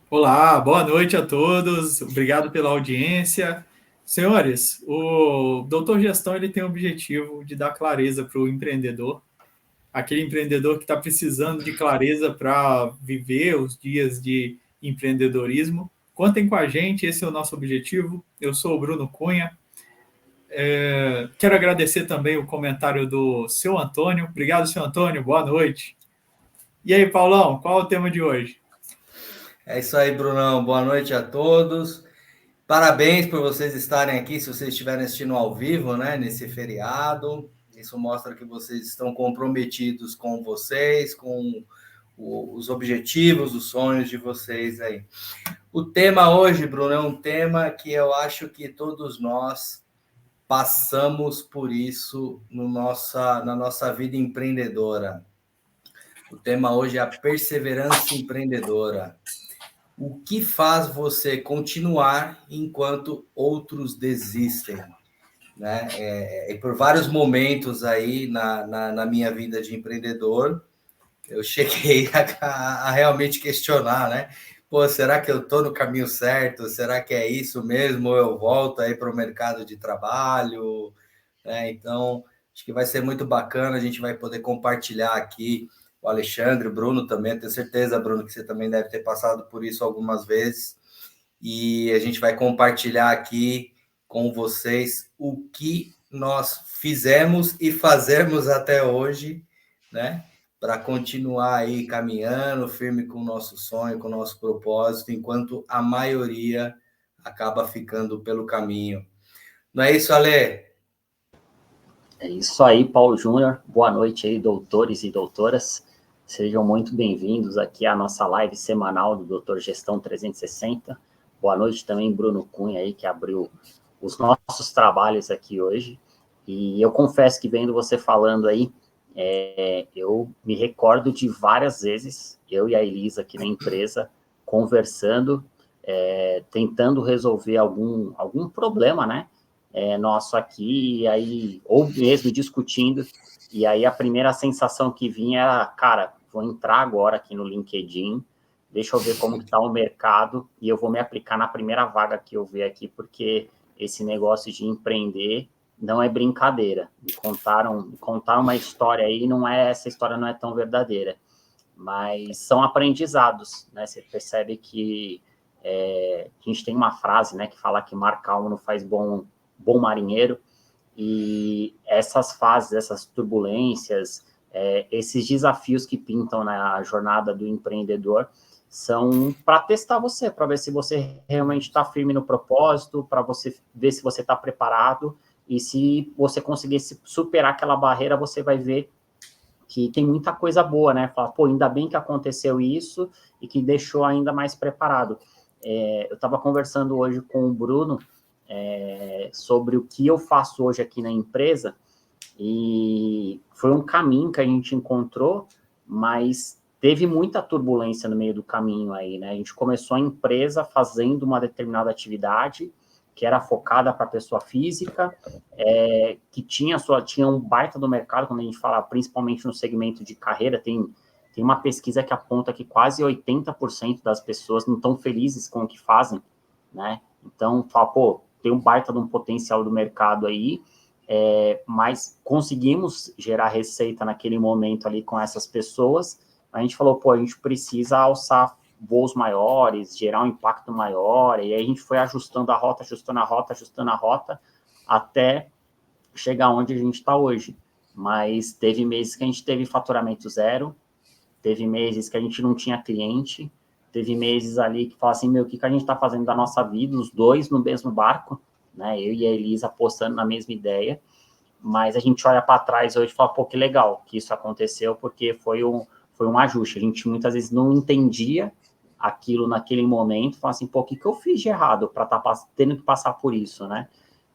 Olá, boa noite a todos. Obrigado pela audiência. Senhores, o Doutor Gestão ele tem o objetivo de dar clareza para o empreendedor, aquele empreendedor que está precisando de clareza para viver os dias de empreendedorismo. Contem com a gente, esse é o nosso objetivo. Eu sou o Bruno Cunha. Quero agradecer também o comentário do seu Antônio. Obrigado, seu Antônio. Boa noite. E aí, Paulão, qual é o tema de hoje? É isso aí, Brunão. Boa noite a todos. Parabéns por vocês estarem aqui, se vocês estiverem assistindo ao vivo, né, nesse feriado. Isso mostra que vocês estão comprometidos com vocês, com os objetivos, os sonhos de vocês aí. O tema hoje, Bruno, é um tema que eu acho que todos nós passamos por isso na nossa vida empreendedora. O tema hoje é a perseverança empreendedora. O que faz você continuar enquanto outros desistem? Né? Por vários momentos aí na minha vida de empreendedor, eu cheguei a realmente questionar, né? Pô, será que eu estou no caminho certo? Será que é isso mesmo? Ou eu volto aí para o mercado de trabalho? Né? Então, acho que vai ser muito bacana, a gente vai poder compartilhar aqui o Alexandre, o Bruno também, tenho certeza, Bruno, que você também deve ter passado por isso algumas vezes, e a gente vai compartilhar aqui com vocês o que nós fizemos e fazemos até hoje, né? Para continuar aí caminhando firme com o nosso sonho, com o nosso propósito, enquanto a maioria acaba ficando pelo caminho. Não é isso, Ale? É isso aí, Paulo Júnior. Boa noite aí, doutores e doutoras. Sejam muito bem-vindos aqui à nossa live semanal do Doutor Gestão 360. Boa noite também, Bruno Cunha aí, que abriu os nossos trabalhos aqui hoje. E eu confesso que vendo você falando aí, eu me recordo de várias vezes, eu e a Elisa aqui na empresa, conversando, tentando resolver algum problema, né? Nosso aqui, e aí, ou mesmo discutindo, e aí a primeira sensação que vinha era, cara, vou entrar agora aqui no LinkedIn, deixa eu ver como está o mercado, e eu vou me aplicar na primeira vaga que eu ver aqui, porque esse negócio de empreender não é brincadeira. Me contaram uma história aí, essa história não é tão verdadeira, mas são aprendizados, né? Você percebe que a gente tem uma frase, né, que fala que mar calmo não faz bom marinheiro, e essas fases, essas turbulências, esses desafios que pintam na jornada do empreendedor são para testar você, para ver se você realmente está firme no propósito, para você ver se você está preparado, e se você conseguir superar aquela barreira, você vai ver que tem muita coisa boa, né? Fala, pô, ainda bem que aconteceu isso e que deixou ainda mais preparado. Eu estava conversando hoje com o Bruno sobre o que eu faço hoje aqui na empresa, e foi um caminho que a gente encontrou, mas teve muita turbulência no meio do caminho aí, né? A gente começou a empresa fazendo uma determinada atividade que era focada para a pessoa física, que tinha um baita do mercado, quando a gente fala principalmente no segmento de carreira, tem uma pesquisa que aponta que quase 80% das pessoas não estão felizes com o que fazem, né? Então, fala, pô, tem um baita de um potencial do mercado aí, mas conseguimos gerar receita naquele momento ali com essas pessoas. A gente falou, pô, a gente precisa alçar voos maiores, gerar um impacto maior, e aí a gente foi ajustando a rota, até chegar onde a gente está hoje. Mas teve meses que a gente teve faturamento zero, teve meses que a gente não tinha cliente, teve meses ali que fala assim, meu, o que a gente está fazendo da nossa vida, os dois no mesmo barco, né? Eu e a Elisa apostando na mesma ideia, mas a gente olha para trás hoje e fala, pô, que legal que isso aconteceu, porque foi um ajuste. A gente muitas vezes não entendia aquilo naquele momento, fala assim, pô, o que eu fiz de errado para estar tendo que passar por isso, né?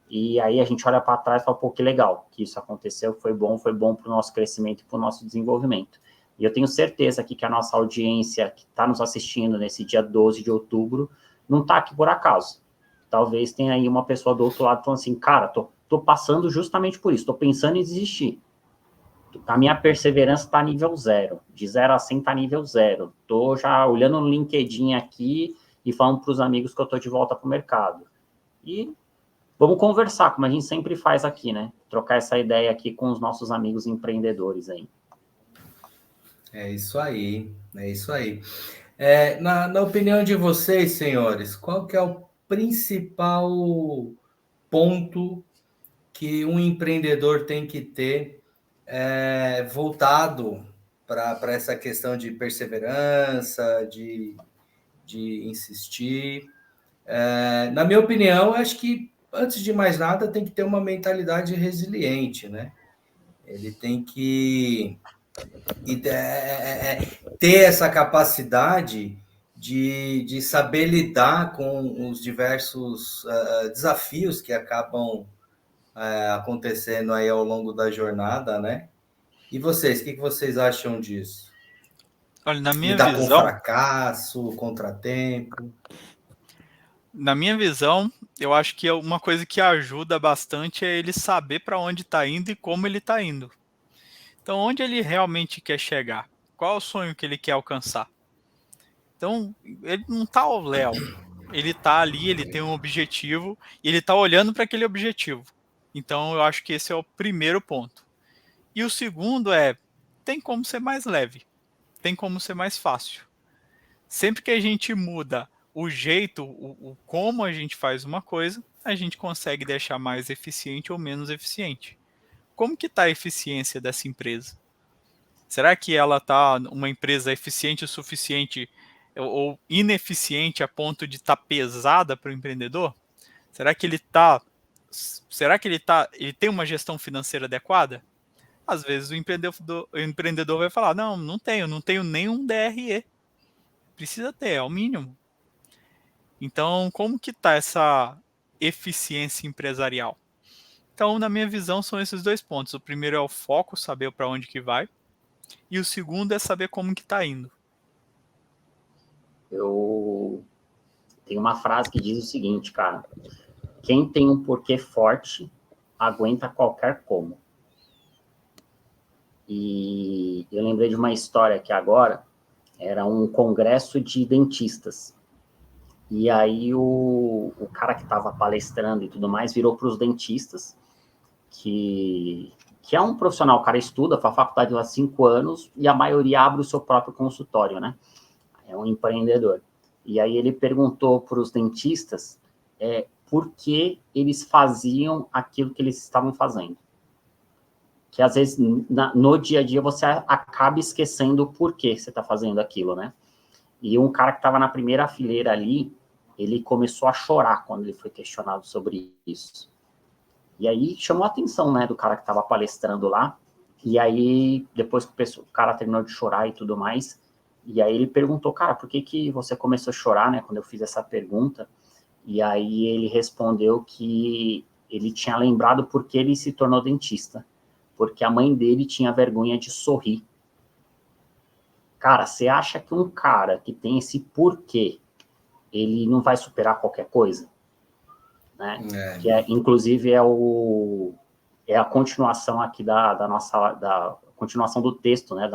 E aí a gente olha para trás e fala, pô, que legal que isso aconteceu, foi bom para o nosso crescimento e para o nosso desenvolvimento. E eu tenho certeza aqui que a nossa audiência que está nos assistindo nesse dia 12 de outubro não está aqui por acaso. Talvez tenha aí uma pessoa do outro lado falando assim, cara, tô passando justamente por isso, tô pensando em desistir. A minha perseverança está nível 0, de 0 a 100 está nível 0. Tô já olhando no LinkedIn aqui, e falando para os amigos que eu estou de volta para o mercado. E vamos conversar, como a gente sempre faz aqui, né? Trocar essa ideia aqui com os nossos amigos empreendedores aí. É isso aí, é isso aí. Na opinião de vocês, senhores, qual que é o principal ponto que um empreendedor tem que ter voltado para essa questão de perseverança, de insistir? Na minha opinião, acho que, antes de mais nada, tem que ter uma mentalidade resiliente, né? Ele tem que ter essa capacidade de saber lidar com os diversos desafios que acabam acontecendo aí ao longo da jornada, né? E vocês, o que vocês acham disso? Olha, na minha Lidar com visão, fracasso, contratempo. na minha visão, eu acho que uma coisa que ajuda bastante é ele saber para onde está indo e como ele está indo. Então, onde ele realmente quer chegar? Qual é o sonho que ele quer alcançar? Então, ele não está ao léu. Ele está ali, ele tem um objetivo e ele está olhando para aquele objetivo. Então, eu acho que esse é o primeiro ponto. E o segundo tem como ser mais leve, tem como ser mais fácil. Sempre que a gente muda o jeito, o como a gente faz uma coisa, a gente consegue deixar mais eficiente ou menos eficiente. Como que está a eficiência dessa empresa? Será que ela está uma empresa eficiente o suficiente ou ineficiente a ponto de estar pesada para o empreendedor? Será que ele tem uma gestão financeira adequada? Às vezes o empreendedor vai falar, não tenho nenhum DRE. Precisa ter, é o mínimo. Então, como que está essa eficiência empresarial? Então, na minha visão, são esses dois pontos. O primeiro é o foco, saber para onde que vai. E o segundo é saber como que está indo. Eu tenho uma frase que diz o seguinte, cara. Quem tem um porquê forte, aguenta qualquer como. E eu lembrei de uma história que agora era um congresso de dentistas. E aí o cara que estava palestrando e tudo mais virou para os dentistas, que é um profissional, o cara estuda, faz faculdade há 5 anos, e a maioria abre o seu próprio consultório, né? É um empreendedor. E aí ele perguntou para os dentistas por que eles faziam aquilo que eles estavam fazendo. Que às vezes no dia a dia você acaba esquecendo o porquê você está fazendo aquilo, né? E um cara que estava na primeira fileira ali, ele começou a chorar quando ele foi questionado sobre isso. E aí chamou a atenção, né, do cara que estava palestrando lá. E aí, depois que o cara terminou de chorar e tudo mais, e aí ele perguntou, cara, por que você começou a chorar, né, quando eu fiz essa pergunta? E aí ele respondeu que ele tinha lembrado por que ele se tornou dentista. Porque a mãe dele tinha vergonha de sorrir. Cara, você acha que um cara que tem esse porquê, ele não vai superar qualquer coisa? Né? Que inclusive é a continuação aqui da continuação do texto, né,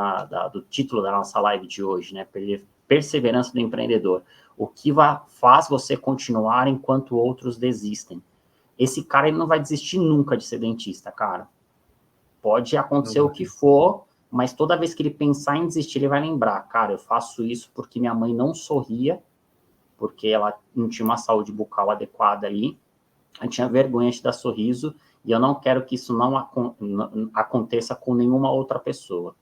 do título da nossa live de hoje, né, perseverança do empreendedor. O que faz você continuar enquanto outros desistem? Esse cara ele não vai desistir nunca de ser dentista, cara. Pode acontecer o que for, mas toda vez que ele pensar em desistir, ele vai lembrar, cara, eu faço isso porque minha mãe não sorria, porque ela não tinha uma saúde bucal adequada ali, ela tinha vergonha de dar sorriso, e eu não quero que isso não aconteça com nenhuma outra pessoa.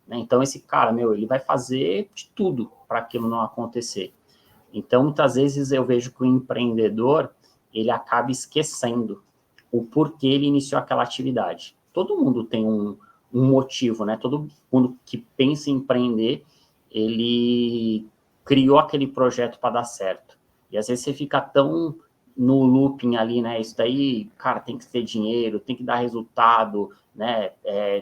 Né? Então, esse cara, ele vai fazer de tudo para aquilo não acontecer. Então, muitas vezes eu vejo que o empreendedor, ele acaba esquecendo o porquê ele iniciou aquela atividade. Todo mundo tem um motivo, né? Todo mundo que pensa em empreender, ele criou aquele projeto para dar certo. E às vezes você fica tão no looping ali, né? Isso daí, cara, tem que ter dinheiro, tem que dar resultado, né?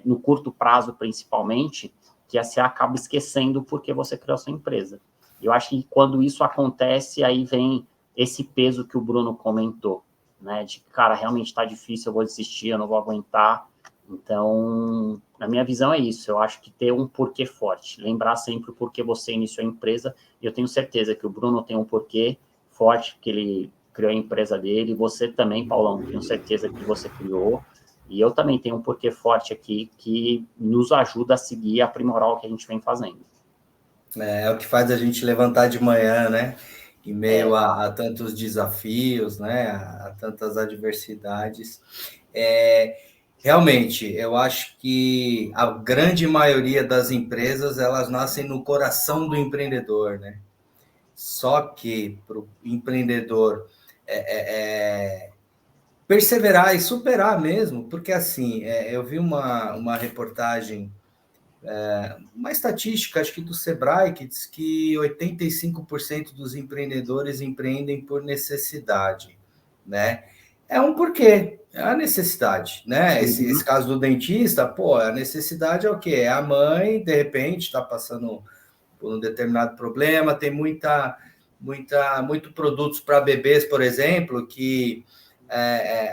No curto prazo, principalmente, que você acaba esquecendo porque você criou a sua empresa. Eu acho que quando isso acontece, aí vem esse peso que o Bruno comentou, né? De, cara, realmente está difícil, eu vou desistir, eu não vou aguentar. Então, na minha visão é isso, eu acho que ter um porquê forte, lembrar sempre o porquê você iniciou a empresa, e eu tenho certeza que o Bruno tem um porquê forte, que ele criou a empresa dele, você também, Paulão, tenho certeza que você criou, e eu também tenho um porquê forte aqui, que nos ajuda a seguir e aprimorar o que a gente vem fazendo. É o que faz a gente levantar de manhã, né? Em meio a tantos desafios, né? A tantas adversidades. Realmente, eu acho que a grande maioria das empresas, elas nascem no coração do empreendedor, né? Só que para o empreendedor perseverar e superar mesmo, porque assim, eu vi uma reportagem, uma estatística, acho que do Sebrae, que diz que 85% dos empreendedores empreendem por necessidade, né? É um porquê, é a necessidade, né? Esse caso do dentista, pô, a necessidade é o quê? É a mãe, de repente, está passando por um determinado problema, tem muito produtos para bebês, por exemplo, que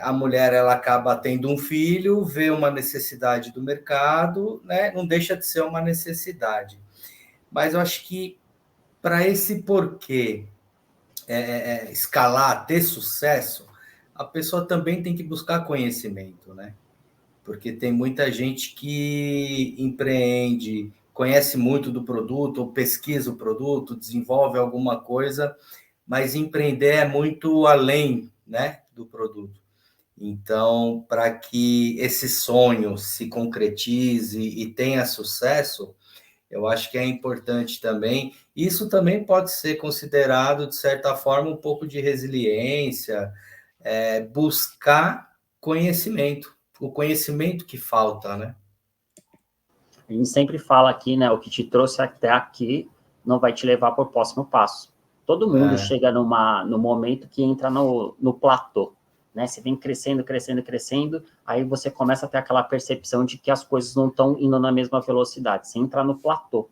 a mulher ela acaba tendo um filho, vê uma necessidade do mercado, né? Não deixa de ser uma necessidade. Mas eu acho que para esse porquê escalar, ter sucesso, a pessoa também tem que buscar conhecimento, né? Porque tem muita gente que empreende, conhece muito do produto, ou pesquisa o produto, desenvolve alguma coisa, mas empreender é muito além, né, do produto. Então, para que esse sonho se concretize e tenha sucesso, eu acho que é importante também. Isso também pode ser considerado, de certa forma, um pouco de resiliência, buscar conhecimento, o conhecimento que falta, né? A gente sempre fala aqui, né, o que te trouxe até aqui não vai te levar para o próximo passo. Todo mundo chega no momento que entra no platô, né? Você vem crescendo, crescendo, crescendo, aí você começa a ter aquela percepção de que as coisas não estão indo na mesma velocidade. Você entra no platô,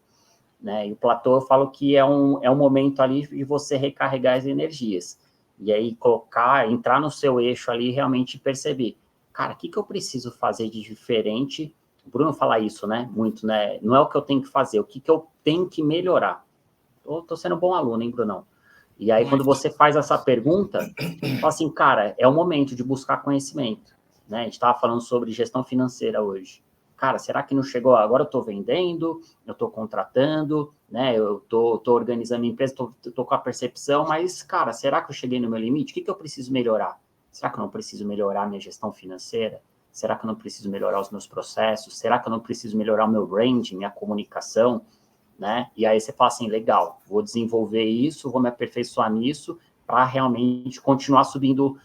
né? E o platô, eu falo que é um momento ali de você recarregar as energias. E aí entrar no seu eixo ali e realmente perceber, cara, o que eu preciso fazer de diferente? O Bruno fala isso, né? Muito, né? Não é o que eu tenho que fazer, o que eu tenho que melhorar. Tô sendo um bom aluno, hein, Brunão? E aí, quando você faz essa pergunta, fala assim, cara, é o momento de buscar conhecimento, né? A gente estava falando sobre gestão financeira hoje. Cara, será que não chegou? Agora eu estou vendendo, eu estou contratando, né? Eu estou organizando a empresa, estou com a percepção, mas, cara, será que eu cheguei no meu limite? O que eu preciso melhorar? Será que eu não preciso melhorar a minha gestão financeira? Será que eu não preciso melhorar os meus processos? Será que eu não preciso melhorar o meu branding, minha comunicação? Né? E aí você fala assim, legal, vou desenvolver isso, vou me aperfeiçoar nisso para realmente continuar subindo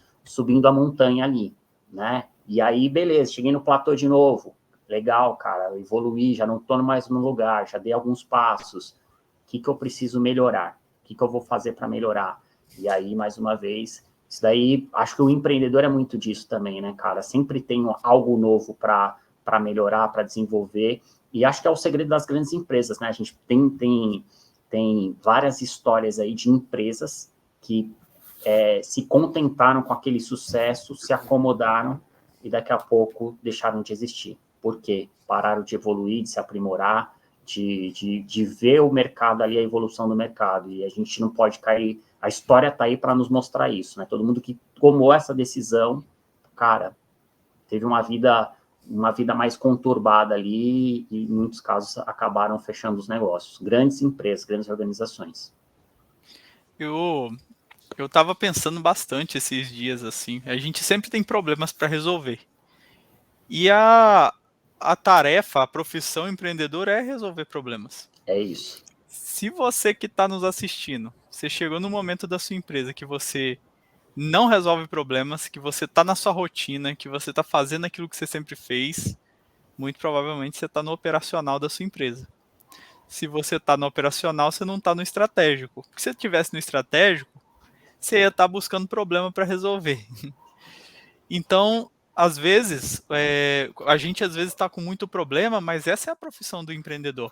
a montanha ali, né? E aí, beleza, cheguei no platô de novo, legal, cara, eu evoluí, já não estou mais no lugar, já dei alguns passos, o que eu preciso melhorar? O que eu vou fazer para melhorar? E aí, mais uma vez, isso daí, acho que o empreendedor é muito disso também, né, cara? Sempre tem algo novo para melhorar, para desenvolver, e acho que é o segredo das grandes empresas, né? A gente tem várias histórias aí de empresas que se contentaram com aquele sucesso, se acomodaram e daqui a pouco deixaram de existir. Por quê? Pararam de evoluir, de se aprimorar, de ver o mercado ali, a evolução do mercado. E a gente não pode cair... A história está aí para nos mostrar isso, né? Todo mundo que tomou essa decisão, cara, teve uma vida mais conturbada ali e, em muitos casos, acabaram fechando os negócios. Grandes empresas, grandes organizações. Eu estava pensando bastante esses dias, assim. A gente sempre tem problemas para resolver. E a tarefa, a profissão empreendedora é resolver problemas. É isso. Se você que está nos assistindo, você chegou no momento da sua empresa que você não resolve problemas, que você está na sua rotina, que você está fazendo aquilo que você sempre fez, muito provavelmente você está no operacional da sua empresa. Se você está no operacional, você não está no estratégico. Porque se você estivesse no estratégico, você ia estar buscando problema para resolver. Então, às vezes, a gente às vezes está com muito problema, mas essa é a profissão do empreendedor.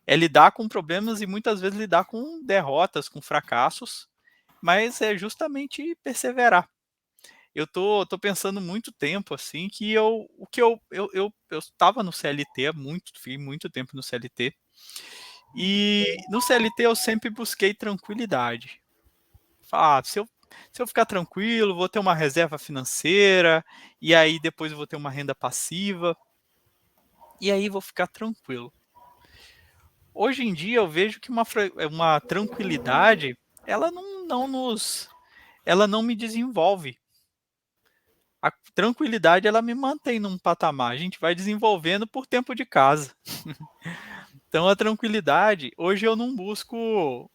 É lidar com problemas e muitas vezes lidar com derrotas, com fracassos, mas é justamente perseverar. eu tô pensando muito tempo, assim, que eu estava no CLT fiquei muito tempo no CLT, e no CLT eu sempre busquei tranquilidade. Se eu ficar tranquilo, vou ter uma reserva financeira, e aí depois eu vou ter uma renda passiva, e aí vou ficar tranquilo. Hoje em dia eu vejo que uma tranquilidade, ela não me desenvolve. A tranquilidade, ela me mantém num patamar, a gente vai desenvolvendo por tempo de casa. Então a tranquilidade, hoje eu não busco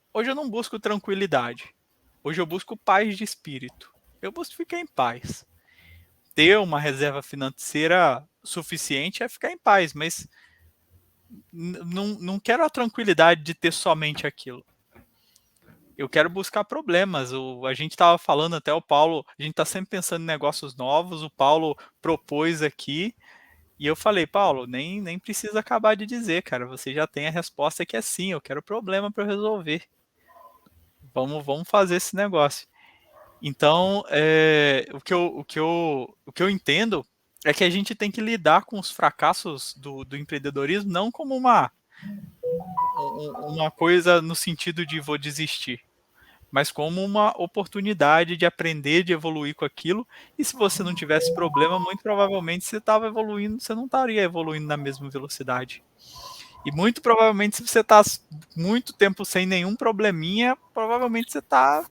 tranquilidade. Hoje eu busco paz de espírito. Eu busco ficar em paz. Ter uma reserva financeira suficiente é ficar em paz, mas não quero a tranquilidade de ter somente aquilo. Eu quero buscar problemas. A gente estava falando até o Paulo, a gente está sempre pensando em negócios novos. O Paulo propôs aqui e eu falei, Paulo, nem precisa acabar de dizer, cara. Você já tem a resposta que é sim. Eu quero problema para resolver. Vamos fazer esse negócio. Então, o que eu entendo é que a gente tem que lidar com os fracassos do empreendedorismo não como uma coisa no sentido de vou desistir, mas como uma oportunidade de aprender, de evoluir com aquilo. E se você não tivesse problema, muito provavelmente você estava evoluindo, você não estaria evoluindo na mesma velocidade. E muito provavelmente, se você está muito tempo sem nenhum probleminha, provavelmente você está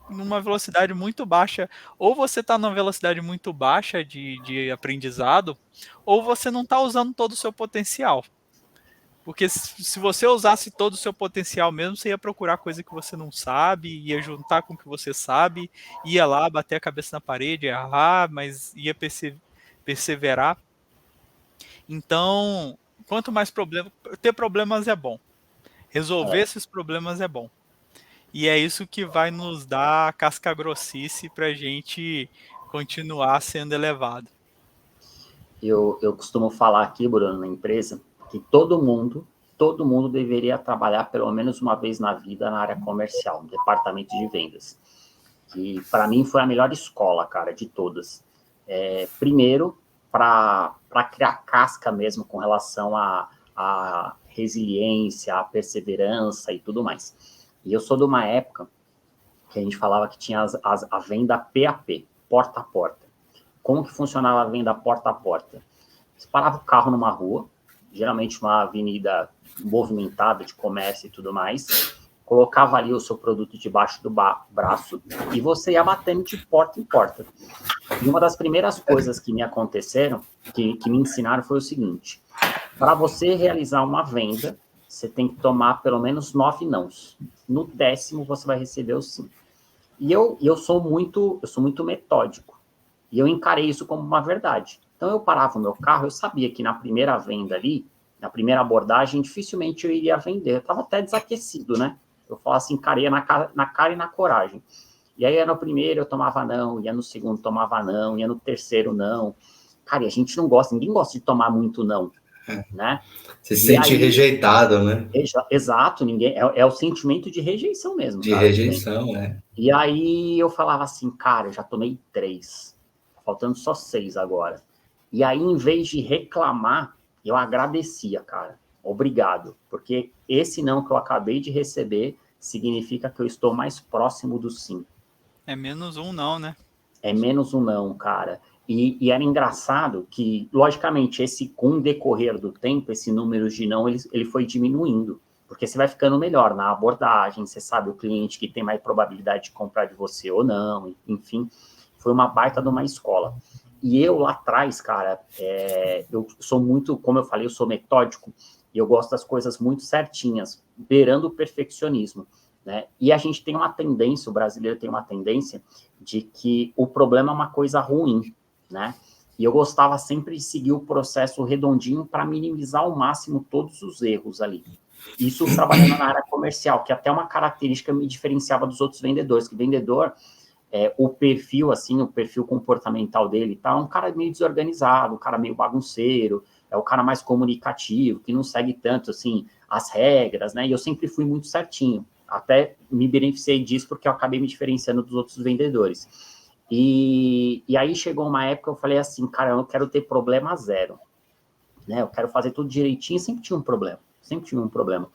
numa velocidade muito baixa. Ou você está numa velocidade muito baixa de aprendizado, ou você não está usando todo o seu potencial. Porque se você usasse todo o seu potencial mesmo, você ia procurar coisa que você não sabe, ia juntar com o que você sabe, ia lá bater a cabeça na parede, errar, mas ia perseverar. Então, quanto mais problema, ter problemas é bom. Resolver esses problemas é bom. E é isso que vai nos dar a casca grossice para a gente continuar sendo elevado. Eu costumo falar aqui, Bruno, na empresa, que todo mundo deveria trabalhar pelo menos uma vez na vida na área comercial, no departamento de vendas. Que para mim foi a melhor escola, cara, de todas. Primeiro, para criar casca mesmo com relação à resiliência, à perseverança e tudo mais. E eu sou de uma época que a gente falava que tinha a venda PAP, porta a porta. Como que funcionava a venda porta a porta? Você parava o carro numa rua, geralmente uma avenida movimentada de comércio e tudo mais, colocava ali o seu produto debaixo do braço e você ia batendo de porta em porta. E uma das primeiras coisas que me aconteceram, que me ensinaram, foi o seguinte: para você realizar uma venda, você tem que tomar pelo menos 9 nãos. No 10º, você vai receber o sim. E eu sou muito metódico. E eu encarei isso como uma verdade. Então, eu parava o meu carro, eu sabia que na primeira venda ali, na primeira abordagem, dificilmente eu iria vender. Eu estava até desaquecido, né? Eu falava assim, cara, ia na cara e na coragem. E aí, no primeiro eu tomava não, ia no segundo tomava não, ia no terceiro não. Cara, e a gente não gosta, ninguém gosta de tomar muito não, né? Se sente rejeitado, né? Exato, ninguém, é o sentimento de rejeição mesmo. De rejeição, né? E aí eu falava assim, cara, eu já tomei 3, faltando só 6 agora. E aí, em vez de reclamar, eu agradecia, cara. Obrigado. Porque esse não que eu acabei de receber significa que eu estou mais próximo do sim. É menos um não, né? É menos um não, cara. E era engraçado que, logicamente, com o decorrer do tempo, esse número de não, ele foi diminuindo. Porque você vai ficando melhor na abordagem, você sabe o cliente que tem mais probabilidade de comprar de você ou não, enfim. Foi uma baita de uma escola. E eu lá atrás, cara, eu sou muito, como eu falei, eu sou metódico, e eu gosto das coisas muito certinhas, beirando o perfeccionismo, né? E a gente tem uma tendência, o brasileiro tem uma tendência de que o problema é uma coisa ruim, né? E eu gostava sempre de seguir o processo redondinho para minimizar ao máximo todos os erros ali. Isso trabalhando na área comercial, que até uma característica me diferenciava dos outros vendedores, que vendedor... o perfil, assim, o perfil comportamental dele, tá? É um cara meio desorganizado, um cara meio bagunceiro, é o cara mais comunicativo, que não segue tanto, assim, as regras, né? E eu sempre fui muito certinho. Até me beneficiei disso porque eu acabei me diferenciando dos outros vendedores. E aí chegou uma época, eu falei assim, cara, eu não quero ter problema zero, né? Eu quero fazer tudo direitinho, sempre tinha um problema, sempre tive um problema.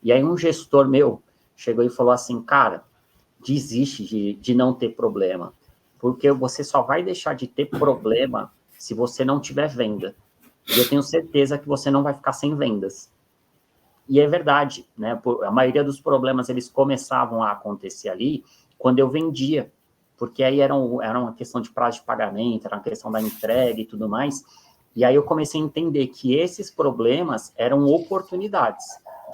E aí um gestor meu chegou e falou assim, cara, desiste de não ter problema, porque você só vai deixar de ter problema se você não tiver venda. E eu tenho certeza que você não vai ficar sem vendas. E é verdade, né? A maioria dos problemas, eles começavam a acontecer ali quando eu vendia, porque aí era uma questão de prazo de pagamento, era uma questão da entrega e tudo mais. E aí eu comecei a entender que esses problemas eram oportunidades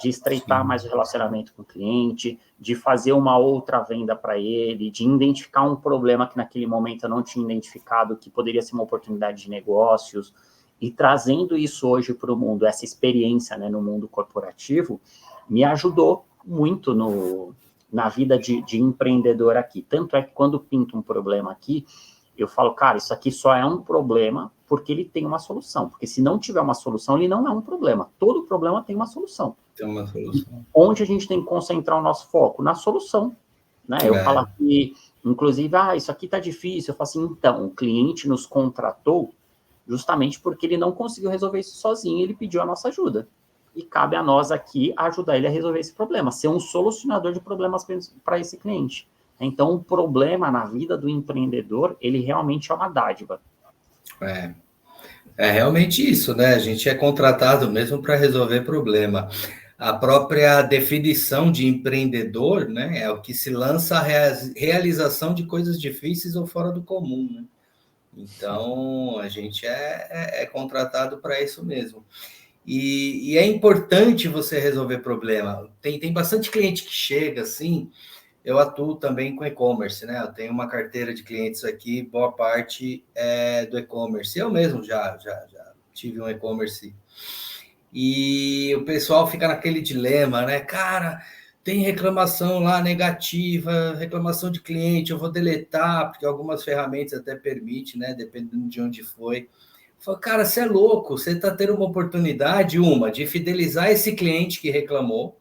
de estreitar mais o relacionamento com o cliente, de fazer uma outra venda para ele, de identificar um problema que naquele momento eu não tinha identificado, que poderia ser uma oportunidade de negócios. E trazendo isso hoje para o mundo, essa experiência, né, no mundo corporativo, me ajudou muito na vida de empreendedor aqui. Tanto é que quando pinta um problema aqui, eu falo, cara, isso aqui só é um problema porque ele tem uma solução. Porque se não tiver uma solução, ele não é um problema. Todo problema tem uma solução. Tem uma solução. Onde a gente tem que concentrar o nosso foco? Na solução. Né? Eu falo aqui, inclusive, isso aqui está difícil. Eu falo assim, então, o cliente nos contratou justamente porque ele não conseguiu resolver isso sozinho, ele pediu a nossa ajuda. E cabe a nós aqui ajudar ele a resolver esse problema, ser um solucionador de problemas para esse cliente. Então, o problema na vida do empreendedor, ele realmente é uma dádiva. É realmente isso, né? A gente é contratado mesmo para resolver problema. A própria definição de empreendedor, né, é o que se lança a realização de coisas difíceis ou fora do comum, né? Então, a gente é contratado para isso mesmo. E é importante você resolver problema. Tem bastante cliente que chega assim. Eu atuo também com e-commerce, né? Eu tenho uma carteira de clientes aqui, boa parte é do e-commerce. Eu mesmo já tive um e-commerce. E o pessoal fica naquele dilema, né? Cara, tem reclamação lá negativa, reclamação de cliente, eu vou deletar, porque algumas ferramentas até permitem, né? Dependendo de onde foi. Falo, cara, você é louco, você está tendo uma oportunidade, de fidelizar esse cliente que reclamou,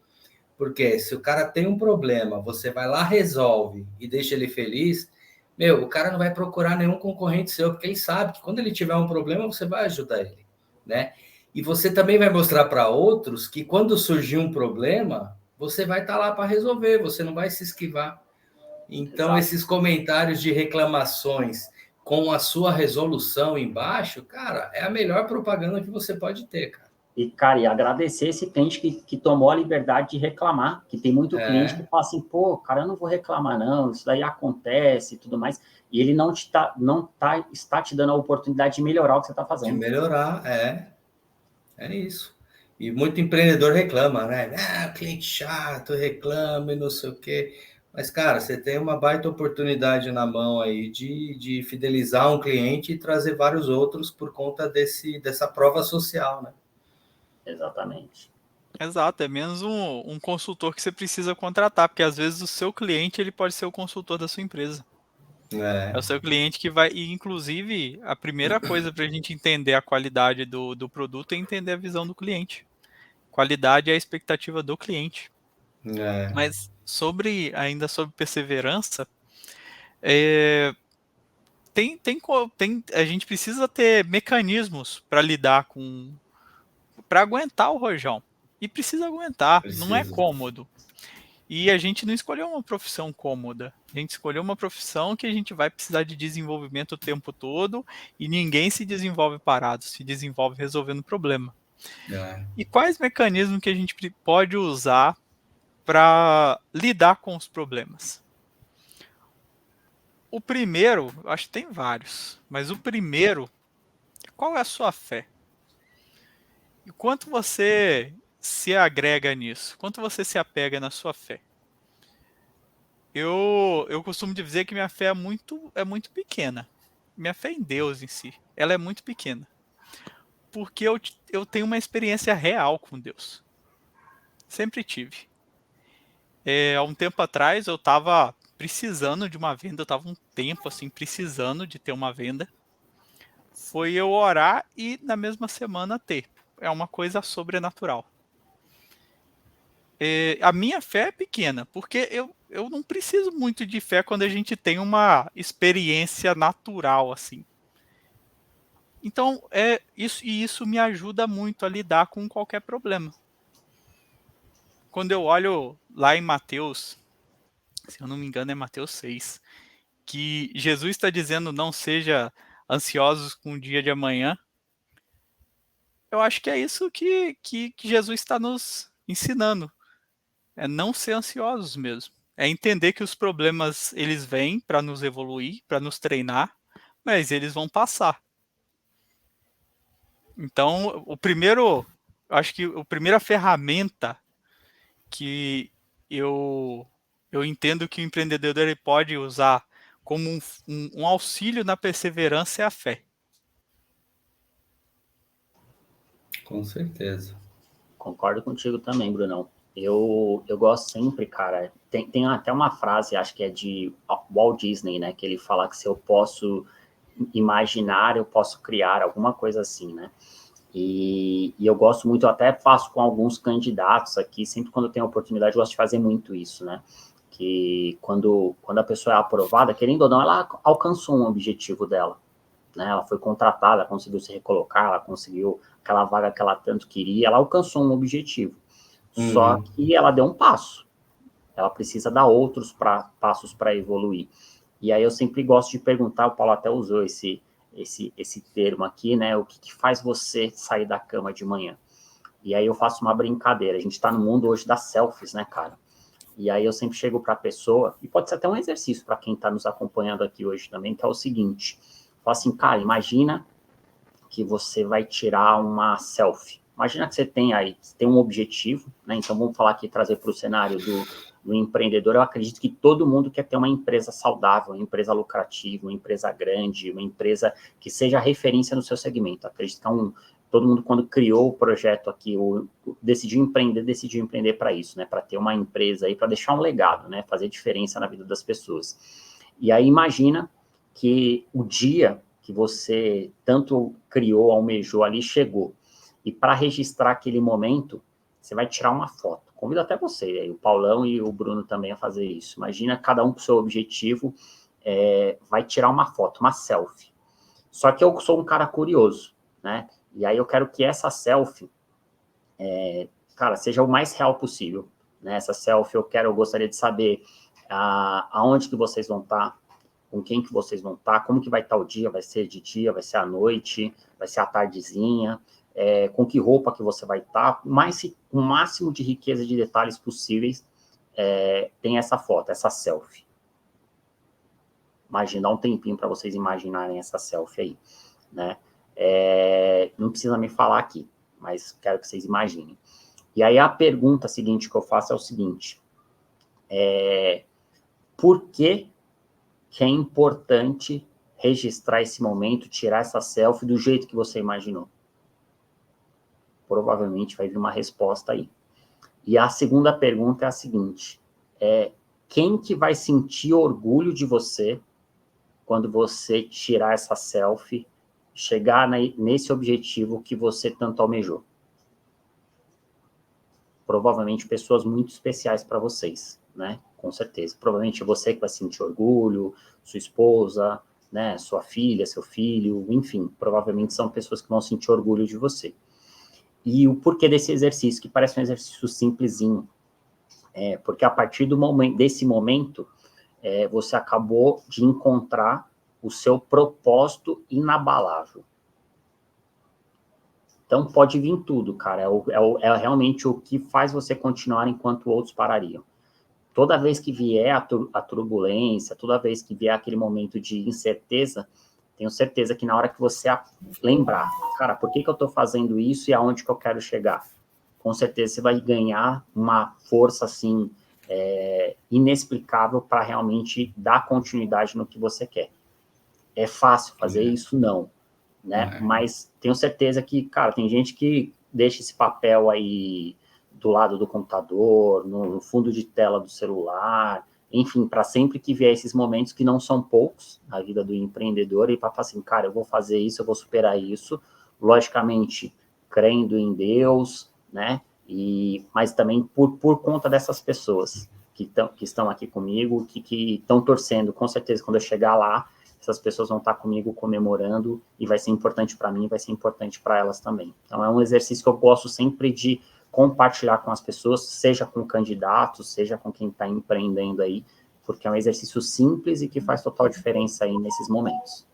porque se o cara tem um problema, você vai lá, resolve e deixa ele feliz, o cara não vai procurar nenhum concorrente seu, porque ele sabe que quando ele tiver um problema, você vai ajudar ele, né? E você também vai mostrar para outros que quando surgir um problema, você vai estar lá para resolver, você não vai se esquivar. Então, Exato. esses comentários de reclamações com a sua resolução embaixo, cara, é a melhor propaganda que você pode ter, cara. E, cara, e agradecer esse cliente que tomou a liberdade de reclamar, que tem muito cliente que fala assim, pô, cara, eu não vou reclamar não, isso daí acontece e tudo mais, e ele não está te dando a oportunidade de melhorar o que você está fazendo. De melhorar, é isso. E muito empreendedor reclama, né? Cliente chato, reclama e não sei o quê. Mas, cara, você tem uma baita oportunidade na mão aí de fidelizar um cliente e trazer vários outros por conta dessa prova social, né? Exatamente. Exato, é menos um consultor que você precisa contratar, porque às vezes o seu cliente ele pode ser o consultor da sua empresa. É o seu cliente que vai. E, inclusive, a primeira coisa para a gente entender a qualidade do produto é entender a visão do cliente. Qualidade é a expectativa do cliente. Mas ainda sobre perseverança, a gente precisa ter mecanismos para lidar para aguentar o rojão. E precisa aguentar, não é cômodo. E a gente não escolheu uma profissão cômoda. A gente escolheu uma profissão que a gente vai precisar de desenvolvimento o tempo todo e ninguém se desenvolve parado, se desenvolve resolvendo problema. E quais mecanismos que a gente pode usar para lidar com os problemas? O primeiro, acho que tem vários, mas o primeiro, qual é a sua fé? E quanto você se agrega nisso? Quanto você se apega na sua fé? Eu costumo dizer que minha fé é muito pequena. Minha fé em Deus em si, ela é muito pequena. Porque eu tenho uma experiência real com Deus. Sempre tive. Há um tempo atrás eu estava precisando de uma venda, eu estava um tempo assim precisando de ter uma venda. Foi eu orar e na mesma semana ter. É uma coisa sobrenatural. a minha fé é pequena, porque eu não preciso muito de fé quando a gente tem uma experiência natural, assim. Então, isso me ajuda muito a lidar com qualquer problema. Quando eu olho lá em Mateus, se eu não me engano é Mateus 6, que Jesus está dizendo não seja ansiosos com o dia de amanhã, eu acho que é isso que Jesus está nos ensinando. É não ser ansiosos mesmo. É entender que os problemas, eles vêm para nos evoluir, para nos treinar, mas eles vão passar. Então, acho que a primeira ferramenta que eu entendo que o empreendedor ele pode usar como um auxílio na perseverança é a fé. Com certeza. Concordo contigo também, Brunão. Eu gosto sempre, cara. Tem até uma frase, acho que é de Walt Disney, né? Que ele fala que se eu posso imaginar, eu posso criar, alguma coisa assim, né? E eu gosto muito, eu até faço com alguns candidatos aqui, sempre quando eu tenho oportunidade, eu gosto de fazer muito isso, né? Que quando a pessoa é aprovada, querendo ou não, ela alcançou um objetivo dela, né? Ela foi contratada, ela conseguiu se recolocar, ela conseguiu aquela vaga que ela tanto queria, ela alcançou um objetivo. Só que ela deu um passo. Ela precisa dar outros passos para evoluir. E aí eu sempre gosto de perguntar, o Paulo até usou esse termo aqui, né? O que faz você sair da cama de manhã? E aí eu faço uma brincadeira. A gente está no mundo hoje das selfies, né, cara? E aí eu sempre chego para a pessoa, e pode ser até um exercício para quem está nos acompanhando aqui hoje também, que é o seguinte: fala assim, cara, imagina que você vai tirar uma selfie. Imagina que você tem um objetivo, né? Então vamos falar aqui, trazer para o cenário do empreendedor. Eu acredito que todo mundo quer ter uma empresa saudável, uma empresa lucrativa, uma empresa grande, uma empresa que seja referência no seu segmento. Acredito que todo mundo, quando criou o projeto aqui, decidiu empreender para isso, né? Para ter uma empresa aí, para deixar um legado, né? Fazer diferença na vida das pessoas. E aí imagina que o dia que você tanto criou, almejou ali, chegou. E para registrar aquele momento, você vai tirar uma foto. Convido até você, aí, o Paulão e o Bruno também a fazer isso. Imagina cada um com o seu objetivo, vai tirar uma foto, uma selfie. Só que eu sou um cara curioso, né? E aí eu quero que essa selfie, cara, seja o mais real possível. Né? Essa selfie eu gostaria de saber aonde que vocês vão estar, com quem que vocês vão estar, como que vai estar o dia, vai ser de dia, vai ser à noite, vai ser à tardezinha, com que roupa que você vai estar, o máximo de riqueza de detalhes possíveis, tem essa foto, essa selfie. Imagina, dá um tempinho para vocês imaginarem essa selfie aí, né? Não precisa me falar aqui, mas quero que vocês imaginem. E aí a pergunta seguinte que eu faço é o seguinte, por que é importante registrar esse momento, tirar essa selfie do jeito que você imaginou? Provavelmente vai vir uma resposta aí. E a segunda pergunta é a seguinte, quem que vai sentir orgulho de você quando você tirar essa selfie, chegar nesse objetivo que você tanto almejou? Provavelmente pessoas muito especiais para vocês, né? Com certeza. Provavelmente você que vai sentir orgulho, sua esposa, né? Sua filha, seu filho, enfim, provavelmente são pessoas que vão sentir orgulho de você. E o porquê desse exercício, que parece um exercício simplesinho, porque a partir desse momento, você acabou de encontrar o seu propósito inabalável. Então, pode vir tudo, cara. É realmente o que faz você continuar enquanto outros parariam. Toda vez que vier a turbulência, toda vez que vier aquele momento de incerteza, tenho certeza que na hora que você lembrar, cara, por que eu estou fazendo isso e aonde que eu quero chegar? Com certeza você vai ganhar uma força, assim, inexplicável para realmente dar continuidade no que você quer. É fácil fazer isso? Não. Né? Mas tenho certeza que, cara, tem gente que deixa esse papel aí do lado do computador, no fundo de tela do celular, enfim, para sempre que vier esses momentos que não são poucos na vida do empreendedor, e para falar assim, cara, eu vou fazer isso, eu vou superar isso, logicamente, crendo em Deus, né? mas também por conta dessas pessoas que estão aqui comigo, que estão torcendo. Com certeza, quando eu chegar lá, essas pessoas vão estar comigo comemorando, e vai ser importante para mim, vai ser importante para elas também. Então, é um exercício que eu gosto sempre de compartilhar com as pessoas, seja com candidatos, seja com quem está empreendendo aí, porque é um exercício simples e que faz total diferença aí nesses momentos.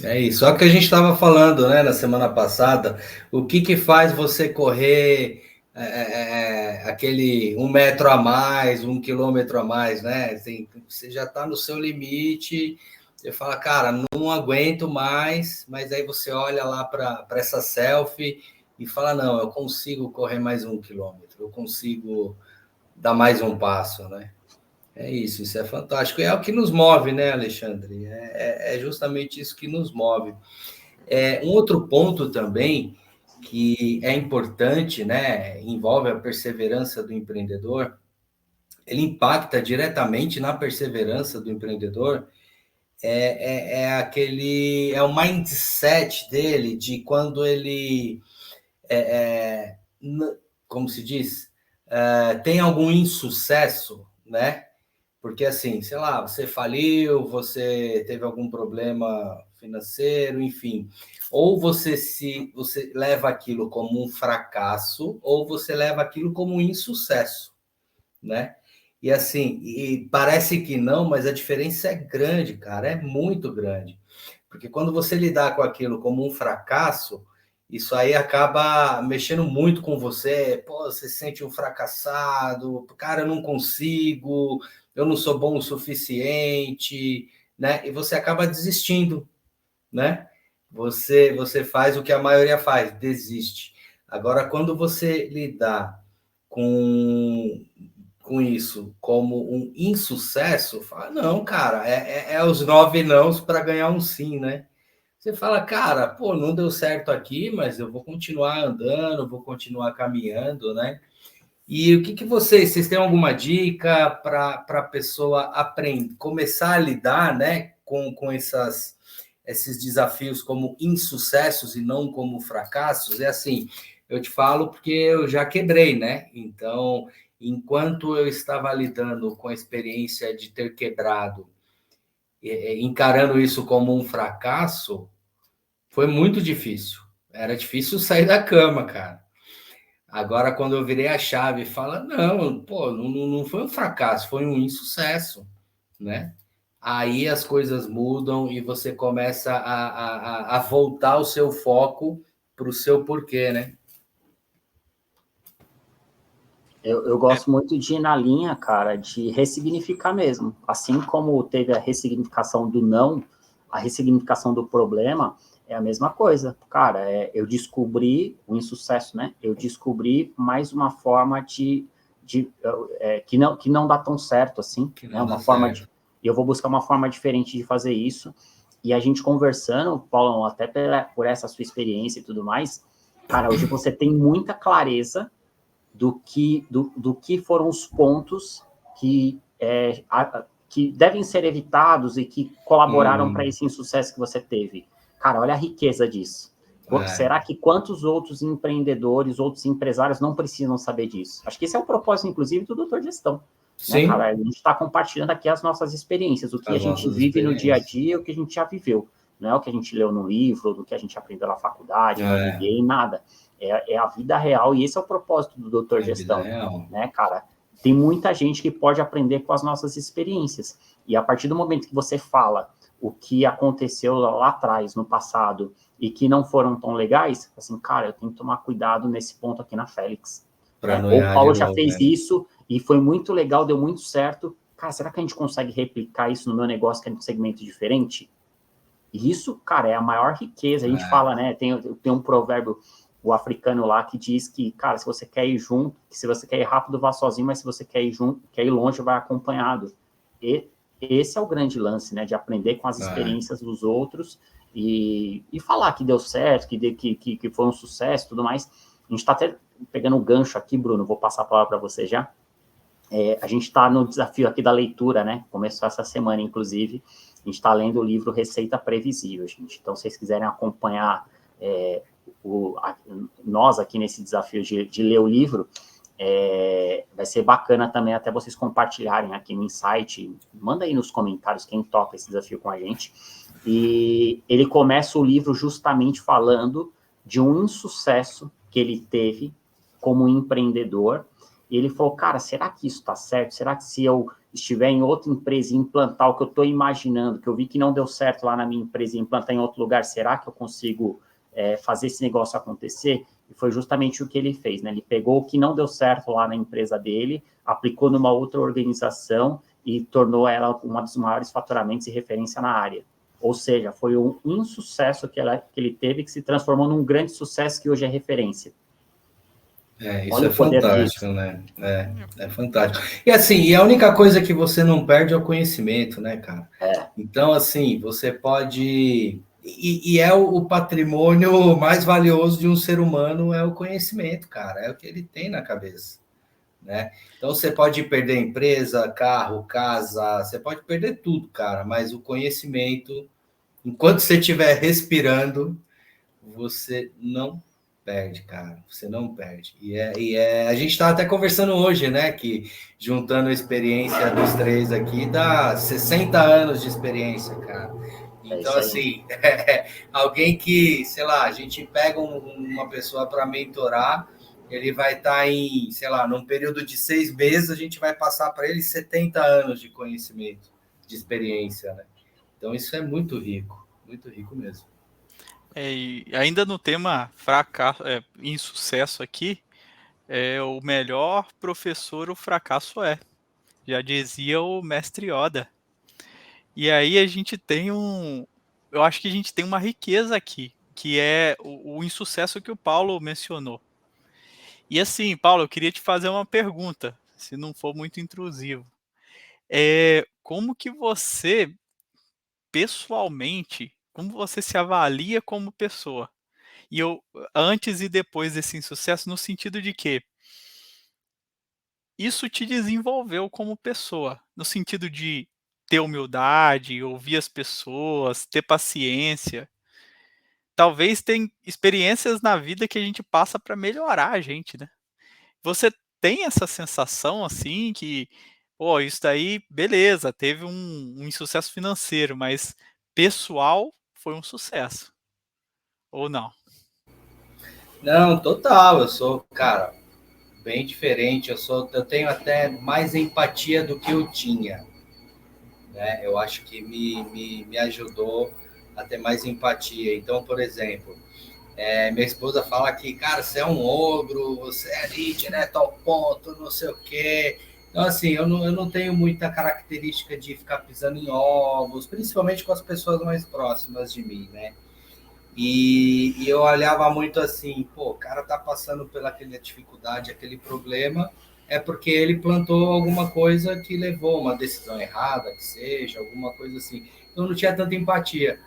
É isso. Só que a gente estava falando, né, na semana passada, o que faz você correr aquele 1 metro a mais, 1 quilômetro a mais, né? Você já está no seu limite, você fala, cara, não aguento mais, mas aí você olha lá para essa selfie e fala, não, eu consigo correr mais 1 quilômetro, eu consigo dar mais um passo, né? É isso é fantástico. É o que nos move, né, Alexandre? É justamente isso que nos move. Um outro ponto também que é importante, né, envolve a perseverança do empreendedor, ele impacta diretamente na perseverança do empreendedor, é o mindset dele de quando ele, como se diz, tem algum insucesso, né? Porque, assim, sei lá, você faliu, você teve algum problema financeiro, enfim. Ou você leva aquilo como um fracasso, ou você leva aquilo como um insucesso, né? E, assim, parece que não, mas a diferença é grande, cara, é muito grande. Porque quando você lidar com aquilo como um fracasso, isso aí acaba mexendo muito com você. Pô, você se sente um fracassado, cara, eu não consigo, eu não sou bom o suficiente, né? E você acaba desistindo, né? Você faz o que a maioria faz, desiste. Agora, quando você lidar com isso como um insucesso, fala, não, cara, os 9 nãos para ganhar um sim, né? Você fala, cara, pô, não deu certo aqui, mas eu vou continuar andando, vou continuar caminhando, né? E o que vocês têm alguma dica para a pessoa aprender, começar a lidar, né, com esses desafios como insucessos e não como fracassos? É assim, eu te falo porque eu já quebrei, né? Então, enquanto eu estava lidando com a experiência de ter quebrado, encarando isso como um fracasso, foi muito difícil. Era difícil sair da cama, cara. Agora, quando eu virei a chave e fala, não, pô, não foi um fracasso, foi um insucesso, né? Aí as coisas mudam e você começa a voltar o seu foco para o seu porquê, né? Eu gosto muito de ir na linha, cara, de ressignificar mesmo. Assim como teve a ressignificação do não, a ressignificação do problema é a mesma coisa. Cara, eu descobri o insucesso, né? Eu descobri mais uma forma que não dá tão certo assim, né? Uma forma de, eu vou buscar uma forma diferente de fazer isso. E a gente conversando, Paulo, até por essa sua experiência e tudo mais, cara, hoje você tem muita clareza do que foram os pontos que devem ser evitados e que colaboraram para esse insucesso que você teve. Cara, olha a riqueza disso. Será que quantos outros empreendedores, outros empresários não precisam saber disso? Acho que esse é o propósito, inclusive, do Doutor Gestão. Sim. Né, cara? A gente está compartilhando aqui as nossas experiências, o que a gente vive no dia a dia, o que a gente já viveu. Não é o que a gente leu no livro, do que a gente aprendeu na faculdade, no MBA, nada. É a vida real, e esse é o propósito do Doutor Gestão, né, cara? Tem muita gente que pode aprender com as nossas experiências, e a partir do momento que você fala o que aconteceu lá atrás, no passado, e que não foram tão legais, assim, cara, eu tenho que tomar cuidado nesse ponto aqui na Félix. O Paulo já fez isso, e foi muito legal, deu muito certo. Cara, será que a gente consegue replicar isso no meu negócio, que é um segmento diferente? E isso, cara, é a maior riqueza. A gente fala, né, tem um provérbio, o africano lá, que diz que, cara, se você quer ir junto, que se você quer ir rápido, vá sozinho, mas se você quer ir junto, quer ir longe, vai acompanhado. E esse é o grande lance, né, de aprender com as experiências dos outros e falar que deu certo, que foi um sucesso e tudo mais. A gente está até pegando um gancho aqui, Bruno, vou passar a palavra para você já. A gente está no desafio aqui da leitura, né, começou essa semana, inclusive. A gente está lendo o livro Receita Previsível, gente. Então, se vocês quiserem acompanhar nós aqui nesse desafio de ler o livro, vai ser bacana também até vocês compartilharem aqui no Insight, manda aí nos comentários quem topa esse desafio com a gente. E ele começa o livro justamente falando de um insucesso que ele teve como empreendedor. E ele falou, cara, será que isso está certo? Será que se eu estiver em outra empresa e implantar o que eu estou imaginando, que eu vi que não deu certo lá na minha empresa e implantar em outro lugar, será que eu consigo fazer esse negócio acontecer? E foi justamente o que ele fez, né? Ele pegou o que não deu certo lá na empresa dele, aplicou numa outra organização e tornou ela uma dos maiores faturamentos e referência na área. Ou seja, foi um insucesso que ele teve que se transformou num grande sucesso que hoje é referência. Isso olha, é fantástico, né? É fantástico. E assim, a única coisa que você não perde é o conhecimento, né, cara? Então, assim, você pode... E é o patrimônio mais valioso de um ser humano, é o conhecimento, cara. É o que ele tem na cabeça, né? Então, você pode perder empresa, carro, casa, você pode perder tudo, cara. Mas o conhecimento, enquanto você estiver respirando, você não perde, cara. Você não perde. A gente estava até conversando hoje, né? Que juntando a experiência dos três aqui, dá 60 anos de experiência, cara. Então, assim, alguém que, sei lá, a gente pega uma pessoa para mentorar, ele vai estar em, sei lá, num período de 6 meses, a gente vai passar para ele 70 anos de conhecimento, de experiência, né? Então, isso é muito rico mesmo. E ainda no tema fracasso, insucesso aqui, o melhor professor o fracasso é. Já dizia o mestre Yoda. E aí a gente tem eu acho que a gente tem uma riqueza aqui, que é o insucesso que o Paulo mencionou. E assim, Paulo, eu queria te fazer uma pergunta, se não for muito intrusivo. Como que você, pessoalmente, como você se avalia como pessoa? E antes e depois desse insucesso, no sentido de que isso te desenvolveu como pessoa, no sentido de ter humildade, ouvir as pessoas, ter paciência. Talvez tem experiências na vida que a gente passa para melhorar a gente, né? Você tem essa sensação, assim, que, pô, isso daí, beleza, teve um insucesso financeiro, mas pessoal foi um sucesso, ou não? Não, total, eu sou, cara, bem diferente, eu tenho até mais empatia do que eu tinha, né? Eu acho que me ajudou a ter mais empatia. Então, por exemplo, minha esposa fala que, cara, você é um ogro, você é ali direto ao ponto, não sei o quê. Então, assim, eu não tenho muita característica de ficar pisando em ovos, principalmente com as pessoas mais próximas de mim, né? E eu olhava muito assim, pô, o cara tá passando pela aquela dificuldade, aquele problema, é porque ele plantou alguma coisa que levou uma decisão errada, que seja, alguma coisa assim. Então, eu não tinha tanta empatia.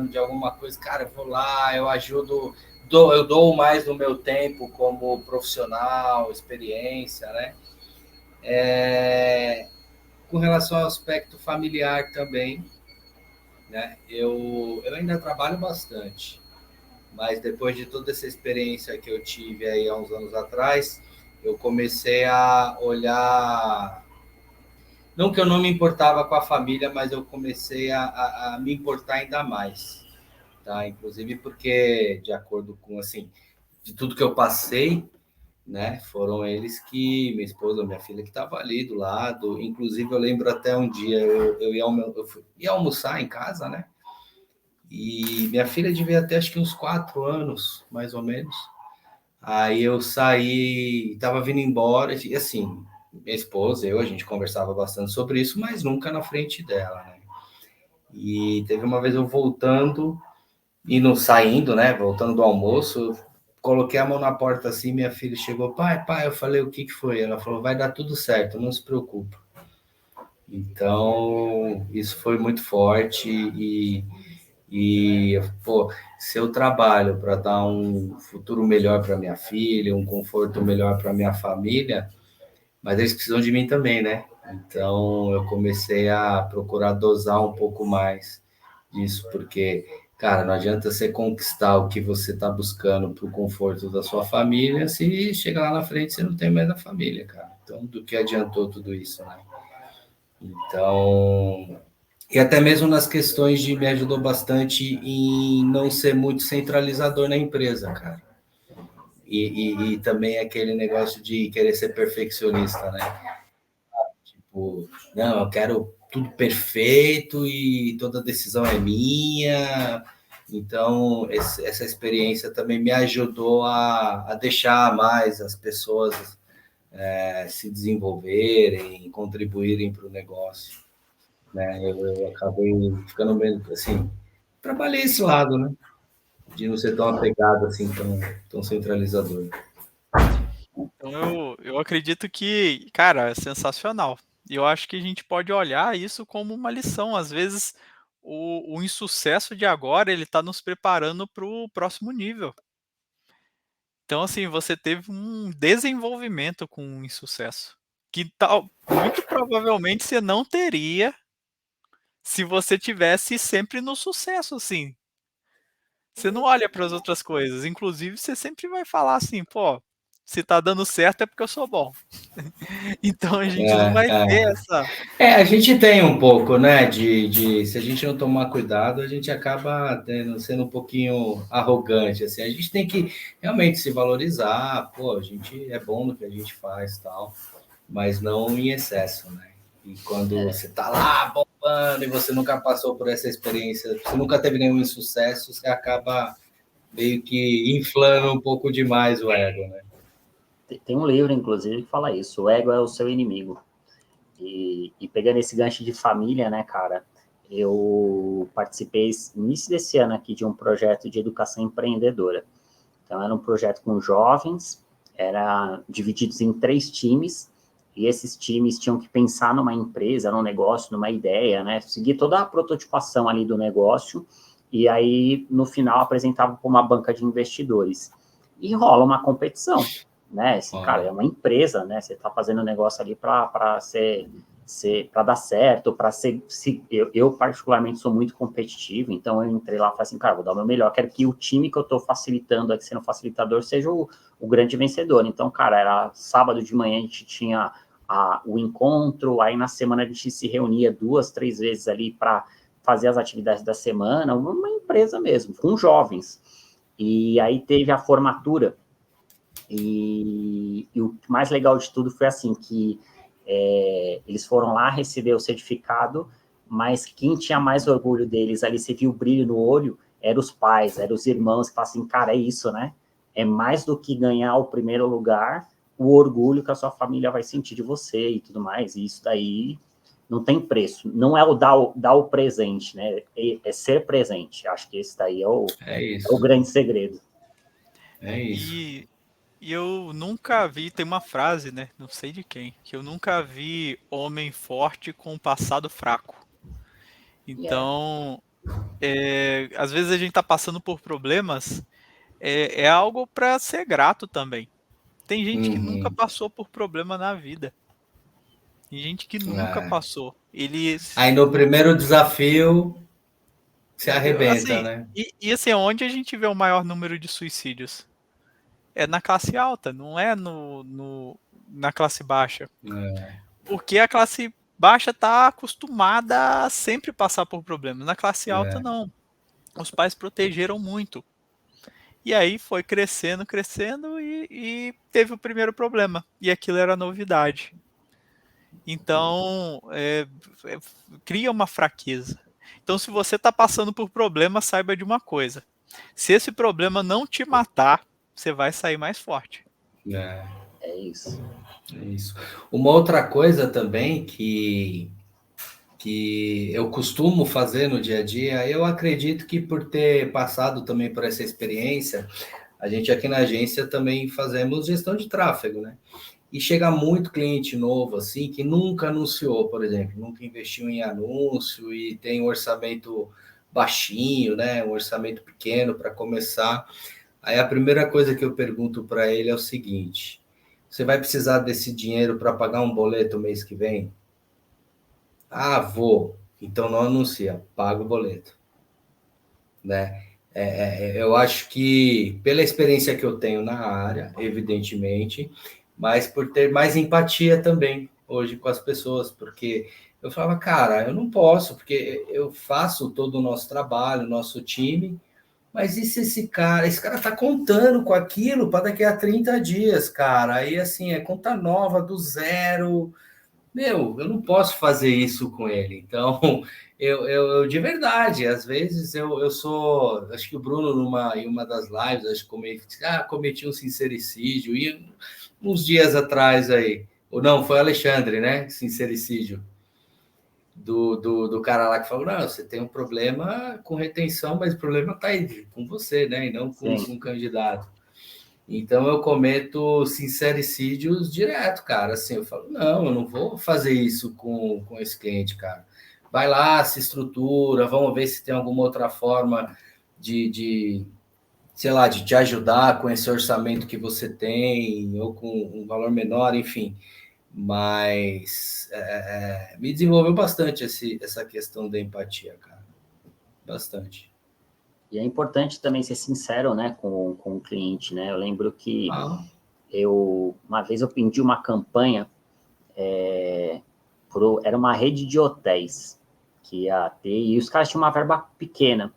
De alguma coisa, cara, eu vou lá, eu ajudo, eu dou mais do meu tempo como profissional, experiência, né? Com relação ao aspecto familiar também, né? Eu ainda trabalho bastante, mas depois de toda essa experiência que eu tive aí há uns anos atrás, eu comecei a olhar, não que eu não me importava com a família, mas eu comecei a me importar ainda mais. Tá? Inclusive porque, de acordo com, assim, de tudo que eu passei, né, foram eles que, minha esposa, minha filha, que estava ali do lado. Inclusive, eu lembro até um dia, eu ia almoçar em casa, né, e minha filha devia ter, acho que uns 4 anos, mais ou menos. Aí eu saí, estava vindo embora, e assim, minha esposa, a gente conversava bastante sobre isso, mas nunca na frente dela, né. E teve uma vez eu voltando, saindo, né, voltando do almoço, coloquei a mão na porta assim, minha filha chegou, pai, eu falei, o que foi? Ela falou, vai dar tudo certo, não se preocupa. Então, isso foi muito forte pô, se eu trabalho para dar um futuro melhor para minha filha, um conforto melhor para minha família, mas eles precisam de mim também, né? Então, eu comecei a procurar dosar um pouco mais disso, porque, cara, não adianta você conquistar o que você está buscando para o conforto da sua família, se chegar lá na frente você não tem mais a família, cara. Então, do que adiantou tudo isso, né? Então, e até mesmo nas questões de me ajudou bastante em não ser muito centralizador na empresa, cara. E também aquele negócio de querer ser perfeccionista, né? Tipo, não, eu quero tudo perfeito e toda decisão é minha. Então, essa experiência também me ajudou a deixar mais as pessoas se desenvolverem, contribuírem para o negócio. Né? Eu acabei ficando meio assim, trabalhei esse lado, né? De não ser tão apegado assim, tão centralizador. Então eu acredito que, cara, é sensacional. E eu acho que a gente pode olhar isso como uma lição. Às vezes, o insucesso de agora, ele está nos preparando para o próximo nível. Então, assim, você teve um desenvolvimento com o insucesso, que tal muito provavelmente você não teria se você tivesse sempre no sucesso, assim. Você não olha para as outras coisas, inclusive você sempre vai falar assim: "Pô, se tá dando certo é porque eu sou bom". Então a gente não vai ter essa. A gente tem um pouco, né? Se a gente não tomar cuidado, a gente acaba sendo um pouquinho arrogante. Assim, a gente tem que realmente se valorizar. Pô, a gente é bom no que a gente faz, tal, mas não em excesso, né? E quando você tá lá bombando e você nunca passou por essa experiência, você nunca teve nenhum insucesso, você acaba meio que inflando um pouco demais o ego, né? Tem um livro, inclusive, que fala isso: o ego é o seu inimigo. E pegando esse gancho de família, né, cara, eu participei no início desse ano aqui de um projeto de educação empreendedora. Então, era um projeto com jovens, era divididos em 3 times, e esses times tinham que pensar numa empresa, num negócio, numa ideia, né, seguir toda a prototipação ali do negócio, e aí, no final, apresentavam para uma banca de investidores. E rola uma competição, né? Cara, é uma empresa, né? Você está fazendo um negócio ali para para dar certo, para ser. Eu, particularmente, sou muito competitivo, então eu entrei lá e falei assim, cara, vou dar o meu melhor, quero que o time que eu estou facilitando aqui, sendo facilitador, seja o grande vencedor. Então, cara, era sábado de manhã, a gente tinha o encontro, aí na semana a gente se reunia 2, 3 vezes ali para fazer as atividades da semana, uma empresa mesmo, com jovens. E aí teve a formatura, e o mais legal de tudo foi assim, que eles foram lá receber o certificado, mas quem tinha mais orgulho deles ali, você viu o brilho no olho, eram os pais, eram os irmãos, que falam assim, cara, é isso, né? É mais do que ganhar o primeiro lugar, o orgulho que a sua família vai sentir de você e tudo mais, e isso daí não tem preço. Não é o dar o presente, né? É ser presente. Acho que esse daí é o grande segredo. É isso. E eu nunca vi, tem uma frase, né? Não sei de quem, que eu nunca vi homem forte com passado fraco. Então, às vezes a gente tá passando por problemas, é algo para ser grato também. Tem gente que nunca passou por problema na vida. Tem gente que nunca passou. Eles, Aí no primeiro desafio se arrebenta, assim, né? assim, onde a gente vê o maior número de suicídios? É na classe alta, não é na classe baixa. Porque a classe baixa está acostumada a sempre passar por problemas. Na classe alta, não. Os pais protegeram muito. E aí foi crescendo, crescendo e teve o primeiro problema. E aquilo era novidade. Então, cria uma fraqueza. Então, se você está passando por problema, saiba de uma coisa. Se esse problema não te matar, você vai sair mais forte. É isso. É isso. Uma outra coisa também que eu costumo fazer no dia a dia, eu acredito que por ter passado também por essa experiência, a gente aqui na agência também fazemos gestão de tráfego, né? E chega muito cliente novo, assim, que nunca anunciou, por exemplo, nunca investiu em anúncio e tem um orçamento baixinho, né? Um orçamento pequeno para começar. Aí a primeira coisa que eu pergunto para ele é o seguinte: você vai precisar desse dinheiro para pagar um boleto mês que vem? Ah, vou. Então não anuncia, paga o boleto. né? Eu acho que, pela experiência que eu tenho na área, evidentemente, mas por ter mais empatia também hoje com as pessoas, porque eu falava, cara, eu não posso, porque eu faço todo o nosso trabalho, o nosso time, mas e se esse cara tá contando com aquilo para daqui a 30 dias, cara? Aí, assim, é conta nova, do zero. Meu, eu não posso fazer isso com ele. Então, eu de verdade, às vezes eu sou. Acho que o Bruno, em uma das lives, acho que cometi um sincericídio, e uns dias atrás aí. Ou não, foi o Alexandre, né? Sincericídio. Do cara lá que falou: não, você tem um problema com retenção, mas o problema está aí com você, né? E não com o candidato. Então eu cometo sincericídios direto, cara. Assim, eu falo, não, eu não vou fazer isso com esse cliente, cara. Vai lá, se estrutura, vamos ver se tem alguma outra forma sei lá, de te ajudar com esse orçamento que você tem, ou com um valor menor, enfim. Mas me desenvolveu bastante essa questão da empatia, cara. Bastante. E é importante também ser sincero, né, com o cliente, né? Eu lembro que uma vez eu vendi uma campanha, era uma rede de hotéis que ia ter, e os caras tinham uma verba pequena.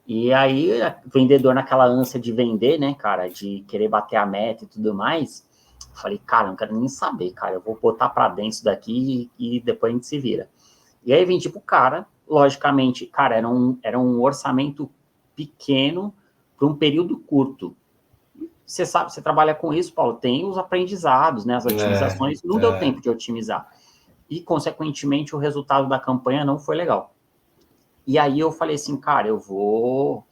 E aí, o vendedor naquela ânsia de vender, né, cara, de querer bater a meta e tudo mais, eu falei, cara, não quero nem saber, cara, eu vou botar para dentro isso daqui e depois a gente se vira. E aí vendi pro cara, logicamente, cara, era um orçamento pequeno para um período curto. Você sabe, você trabalha com isso, Paulo, tem os aprendizados, né, as otimizações, não deu tempo de otimizar. E, consequentemente, o resultado da campanha não foi legal. E aí eu falei assim, cara, eu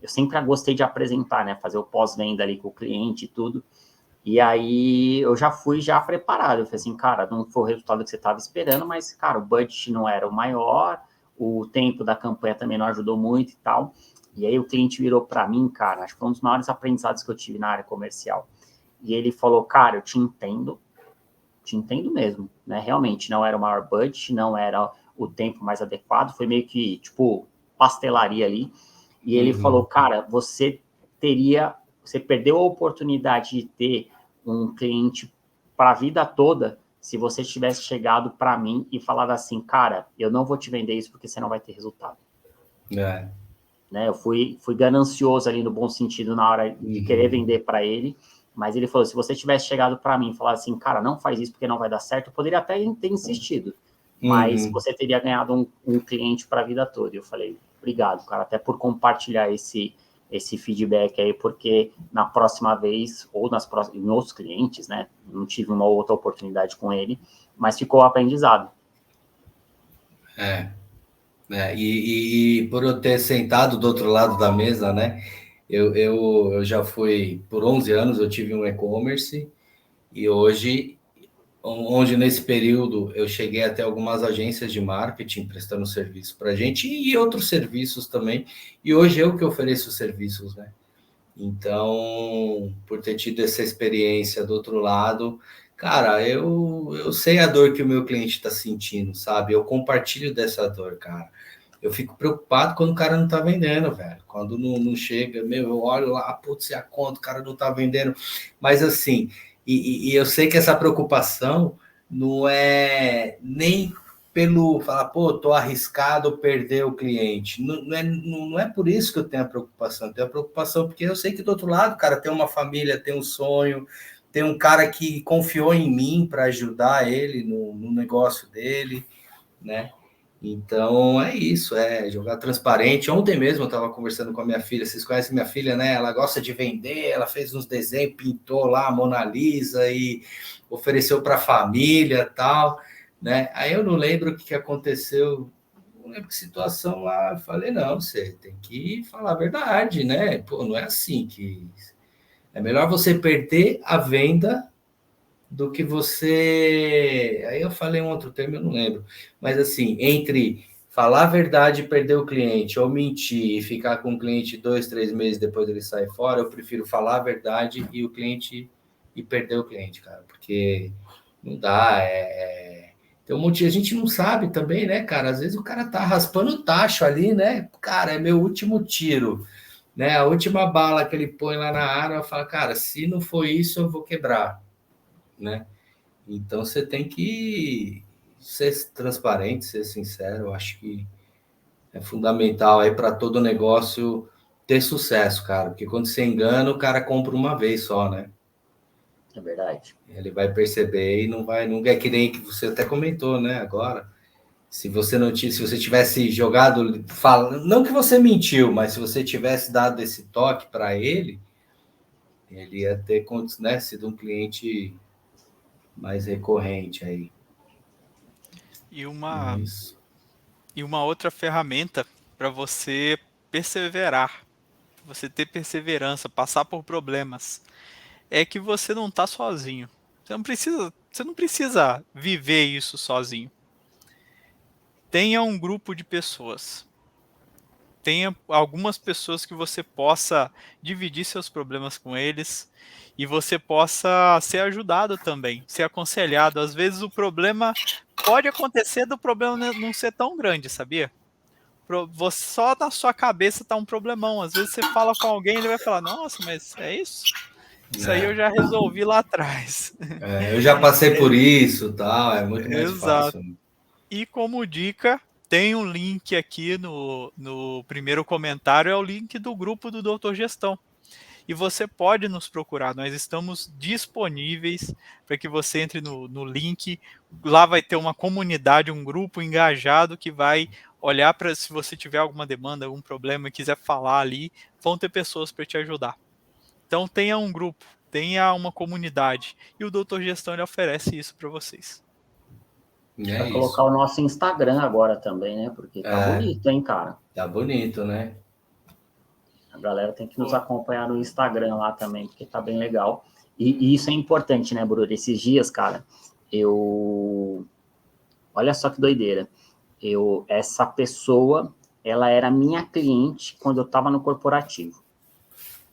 sempre gostei de apresentar, né, fazer o pós-venda ali com o cliente e tudo. E aí eu já fui preparado. Eu falei assim, cara, não foi o resultado que você estava esperando, mas, cara, o budget não era o maior, o tempo da campanha também não ajudou muito e tal. E aí o cliente virou para mim, cara, acho que foi um dos maiores aprendizados que eu tive na área comercial. E ele falou, cara, eu te entendo mesmo, né? Realmente, não era o maior budget, não era o tempo mais adequado, foi meio que, tipo, pastelaria ali. E ele falou, cara, você perdeu a oportunidade de ter um cliente para a vida toda se você tivesse chegado para mim e falado assim, cara, eu não vou te vender isso porque você não vai ter resultado. Né? Eu fui ganancioso ali no bom sentido na hora de querer vender para ele, mas ele falou, se você tivesse chegado para mim e falado assim, cara, não faz isso porque não vai dar certo, eu poderia até ter insistido, mas você teria ganhado um cliente para a vida toda. E eu falei, obrigado, cara, até por compartilhar esse feedback aí, porque na próxima vez, ou em outros clientes, né, não tive uma outra oportunidade com ele, mas ficou aprendizado. E por eu ter sentado do outro lado da mesa, né, eu já fui, por 11 anos, eu tive um e-commerce, e hoje, onde nesse período eu cheguei até algumas agências de marketing prestando serviço para a gente e outros serviços também, e hoje eu que ofereço serviços, né? Então, por ter tido essa experiência do outro lado, cara, eu sei a dor que o meu cliente está sentindo, sabe? Eu compartilho dessa dor, cara. Eu fico preocupado quando o cara não tá vendendo, velho. Quando não chega, eu olho lá, putz, a conta, o cara não tá vendendo. Mas assim, e eu sei que essa preocupação não é nem pelo falar, pô, tô arriscado perder o cliente. Não é por isso que eu tenho a preocupação. Eu tenho a preocupação porque eu sei que do outro lado, cara, tem uma família, tem um sonho, tem um cara que confiou em mim para ajudar ele no negócio dele, né? Então é isso, jogar transparente. Ontem mesmo eu estava conversando com a minha filha, vocês conhecem minha filha, né? Ela gosta de vender, ela fez uns desenhos, pintou lá a Mona Lisa e ofereceu para a família tal, né? Aí eu não lembro o que aconteceu, não lembro que situação lá. Eu falei, não, você tem que falar a verdade, né? Pô, não é assim que. É melhor você perder a venda do que você. Aí eu falei um outro termo, eu não lembro. Mas assim, entre falar a verdade e perder o cliente, ou mentir e ficar com o cliente 2, 3 meses depois ele sair fora, eu prefiro falar a verdade e o cliente e perder o cliente, cara, porque não dá. Tem um monte de gente não sabe também, né, cara? Às vezes o cara tá raspando o tacho ali, né? Cara, é meu último tiro, né? A última bala que ele põe lá na arma, fala, cara, se não for isso, eu vou quebrar, né? Então você tem que ser transparente, ser sincero. Eu acho que é fundamental aí para todo negócio ter sucesso, cara. Porque quando você engana, o cara compra uma vez só, né? É verdade. Ele vai perceber e não vai, não é que nem que você até comentou, né? Agora, se você tivesse jogado, não que você mentiu, mas se você tivesse dado esse toque para ele ia ter, né, sido um cliente mais recorrente aí. E uma outra ferramenta para você perseverar, você ter perseverança, passar por problemas, é que você não está sozinho. Você não precisa viver isso sozinho. Tenha um grupo de pessoas. Tenha algumas pessoas que você possa dividir seus problemas com eles e você possa ser ajudado também, ser aconselhado. Às vezes o problema pode acontecer do problema não ser tão grande, sabia? Só na sua cabeça tá um problemão. Às vezes você fala com alguém, ele vai falar, nossa, mas é isso? Isso aí eu já resolvi lá atrás. Eu já passei por isso, tal, é muito mais Exato. fácil. E como dica, tem um link aqui no primeiro comentário, é o link do grupo do Doutor Gestão. E você pode nos procurar, nós estamos disponíveis para que você entre no link. Lá vai ter uma comunidade, um grupo engajado que vai olhar para se você tiver alguma demanda, algum problema e quiser falar ali, vão ter pessoas para te ajudar. Então tenha um grupo, tenha uma comunidade. E o Doutor Gestão ele oferece isso para vocês. Vai colocar o nosso Instagram agora também, né? Porque tá bonito, hein, cara? Tá bonito, né? A galera tem que nos acompanhar no Instagram lá também, porque tá bem legal. E isso é importante, né, Bruno? Esses dias, cara, olha só que doideira. Essa pessoa, ela era minha cliente quando eu tava no corporativo.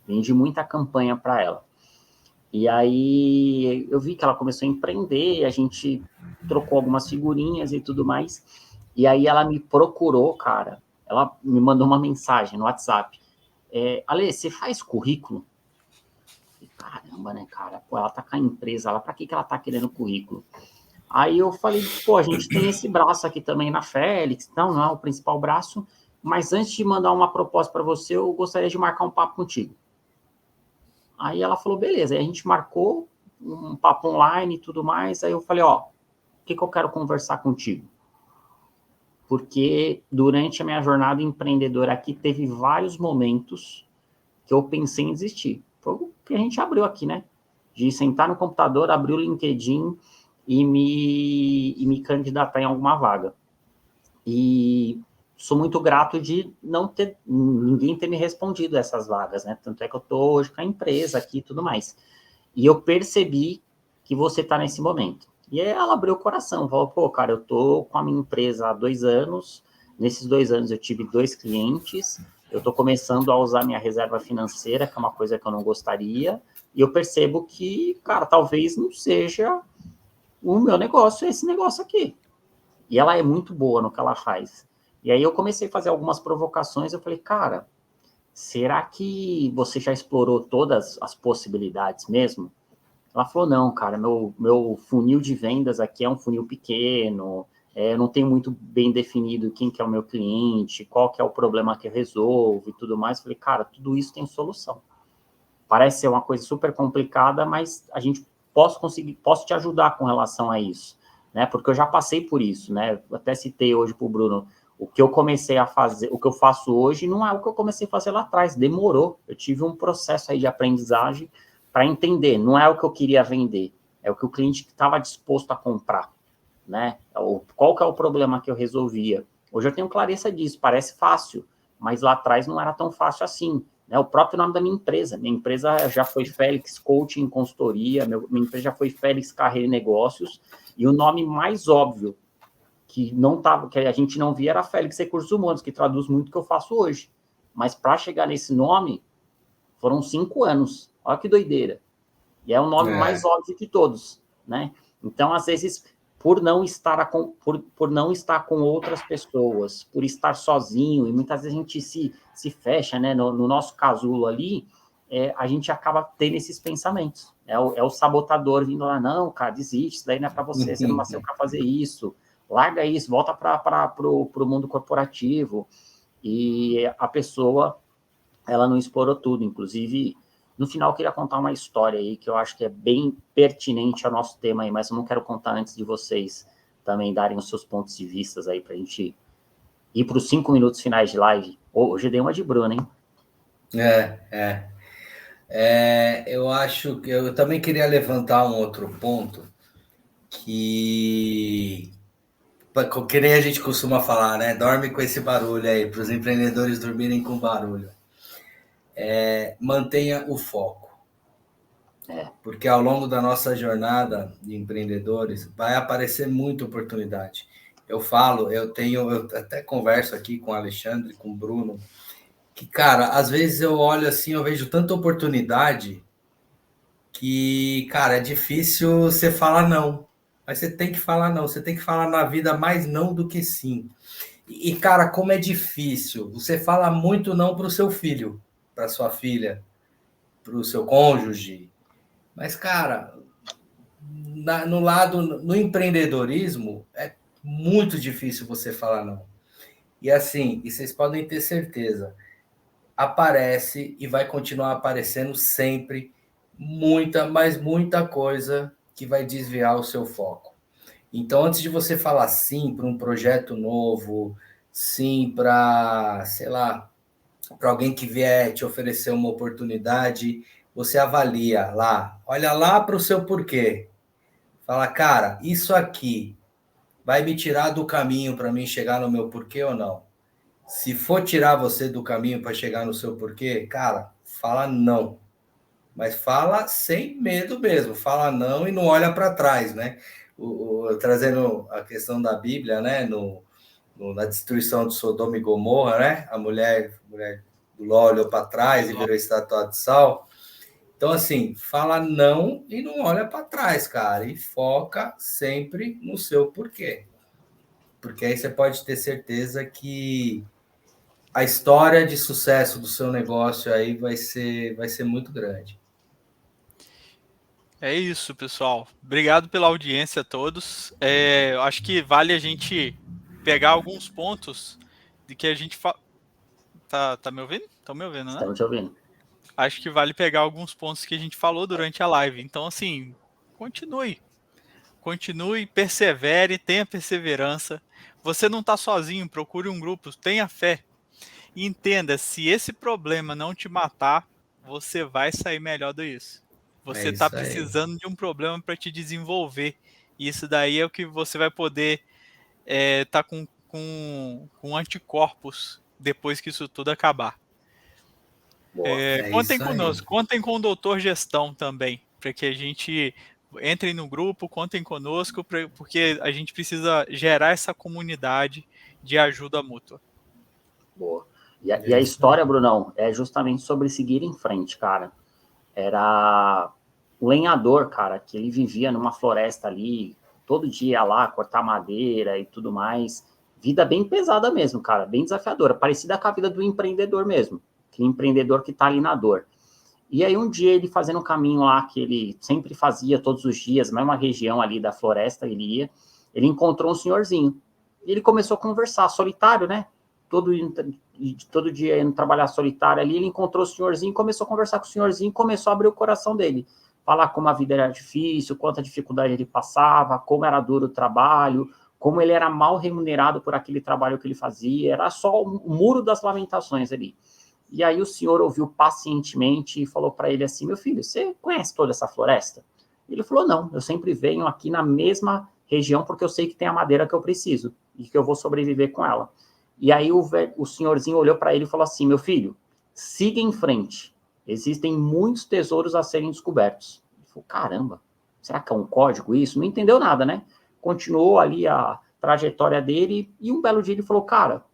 Vendi muita campanha para ela. E aí eu vi que ela começou a empreender, a gente trocou algumas figurinhas e tudo mais. E aí ela me procurou, cara. Ela me mandou uma mensagem no WhatsApp. Ale, você faz currículo? Caramba, né, cara? Pô, ela tá com a empresa lá, pra que ela tá querendo currículo? Aí eu falei, pô, a gente tem esse braço aqui também na Félix, não é o principal braço, mas antes de mandar uma proposta para você, eu gostaria de marcar um papo contigo. Aí ela falou, beleza. Aí a gente marcou um papo online e tudo mais. Aí eu falei, ó, o que eu quero conversar contigo? Porque durante a minha jornada empreendedora aqui, teve vários momentos que eu pensei em desistir. Foi o que a gente abriu aqui, né? De sentar no computador, abrir o LinkedIn e me candidatar em alguma vaga. E sou muito grato de não ter ninguém ter me respondido essas vagas, né? Tanto é que eu tô hoje com a empresa aqui e tudo mais. E eu percebi que você tá nesse momento. E aí ela abriu o coração, falou, pô, cara, eu tô com a minha empresa há 2 anos, nesses 2 anos eu tive 2 clientes, eu tô começando a usar minha reserva financeira, que é uma coisa que eu não gostaria, e eu percebo que, cara, talvez não seja o meu negócio esse negócio aqui. E ela é muito boa no que ela faz. E aí eu comecei a fazer algumas provocações, eu falei, cara, será que você já explorou todas as possibilidades mesmo? Ela falou, não, cara, meu funil de vendas aqui é um funil pequeno, eu não tenho muito bem definido quem que é o meu cliente, qual que é o problema que eu resolvo e tudo mais. Eu falei, cara, tudo isso tem solução. Parece ser uma coisa super complicada, mas a gente posso te ajudar com relação a isso, né? Porque eu já passei por isso, né? Eu até citei hoje para o Bruno, o que eu comecei a fazer, o que eu faço hoje não é o que eu comecei a fazer lá atrás, demorou. Eu tive um processo aí de aprendizagem para entender, não é o que eu queria vender, é o que o cliente estava disposto a comprar, né? Qual que é o problema que eu resolvia? Hoje eu tenho clareza disso, parece fácil, mas lá atrás não era tão fácil assim, né? O próprio nome da minha empresa já foi Félix Coaching Consultoria, minha empresa já foi Félix Carreira e Negócios, e o nome mais óbvio que a gente não via era Félix Recursos Humanos, que traduz muito o que eu faço hoje. Mas para chegar nesse nome, foram 5 anos. Olha que doideira. E é o nome mais óbvio de todos, né? Então, às vezes, por não estar com outras pessoas, por estar sozinho, e muitas vezes a gente se fecha, né? No nosso casulo ali, a gente acaba tendo esses pensamentos. É o sabotador vindo lá, não, cara, desiste, isso daí não é para você, você não nasceu para fazer isso, larga isso, volta para o mundo corporativo. E a pessoa, ela não explorou tudo. Inclusive, no final, eu queria contar uma história aí que eu acho que é bem pertinente ao nosso tema aí, mas eu não quero contar antes de vocês também darem os seus pontos de vista aí para a gente ir para os 5 minutos finais de live. Hoje dei uma de Bruno, hein? Eu acho que eu também queria levantar um outro ponto que nem a gente costuma falar, né? Dorme com esse barulho aí, para os empreendedores dormirem com barulho. Mantenha o foco. Porque ao longo da nossa jornada de empreendedores vai aparecer muita oportunidade. Eu até converso aqui com o Alexandre, com o Bruno, que, cara, às vezes eu olho assim, eu vejo tanta oportunidade que, cara, é difícil você falar não. Mas você tem que falar não, você tem que falar na vida mais não do que sim. E cara, como é difícil. Você fala muito não para o seu filho, para sua filha, para o seu cônjuge. Mas, cara, no empreendedorismo, é muito difícil você falar não. E assim, e vocês podem ter certeza, aparece e vai continuar aparecendo sempre mas muita coisa que vai desviar o seu foco. Então, antes de você falar sim para um projeto novo, sim para, sei lá, para alguém que vier te oferecer uma oportunidade, você avalia lá, olha lá para o seu porquê. Fala, cara, isso aqui vai me tirar do caminho para mim chegar no meu porquê ou não? Se for tirar você do caminho para chegar no seu porquê, cara, fala não. Mas fala sem medo mesmo, fala não e não olha para trás, né? Trazendo a questão da Bíblia, né? Na destruição de Sodoma e Gomorra, né? A mulher do Ló olhou para trás e virou estátua de sal. Então, assim, fala não e não olha para trás, cara. E foca sempre no seu porquê. Porque aí você pode ter certeza que a história de sucesso do seu negócio aí vai ser muito grande. É isso, pessoal. Obrigado pela audiência a todos. Eu acho que vale a gente pegar alguns pontos de que a gente Tá me ouvindo? Estão me ouvindo, né? Estamos te ouvindo. Acho que vale pegar alguns pontos que a gente falou durante a live. Então, assim, continue, persevere, tenha perseverança. Você não está sozinho, procure um grupo, tenha fé. E entenda, se esse problema não te matar, você vai sair melhor disso. Você está precisando de um problema para te desenvolver. E isso daí é o que você vai poder tá com anticorpos depois que isso tudo acabar. Contem conosco, contem com o Doutor Gestão também, para que a gente entre no grupo, contem conosco, porque a gente precisa gerar essa comunidade de ajuda mútua. Boa. E a história, Brunão, é justamente sobre seguir em frente, cara. Era um lenhador, cara, que ele vivia numa floresta ali, todo dia ia lá cortar madeira e tudo mais. Vida bem pesada mesmo, cara, bem desafiadora, parecida com a vida do empreendedor mesmo, aquele empreendedor que tá ali na dor. E aí um dia ele fazendo um caminho lá que ele sempre fazia todos os dias, na mesma região ali da floresta ele ia, ele encontrou um senhorzinho. E ele começou a conversar, solitário, né? Todo dia indo trabalhar solitário ali, ele encontrou o senhorzinho, começou a conversar com o senhorzinho, começou a abrir o coração dele, falar como a vida era difícil, quanta dificuldade ele passava, como era duro o trabalho, como ele era mal remunerado por aquele trabalho que ele fazia, era só o muro das lamentações ali. E aí o senhor ouviu pacientemente e falou para ele assim, meu filho, você conhece toda essa floresta? Ele falou, não, eu sempre venho aqui na mesma região porque eu sei que tem a madeira que eu preciso e que eu vou sobreviver com ela. E aí o senhorzinho olhou para ele e falou assim, meu filho, siga em frente, existem muitos tesouros a serem descobertos. Ele falou, caramba, será que é um código isso? Não entendeu nada, né? Continuou ali a trajetória dele e um belo dia ele falou, cara,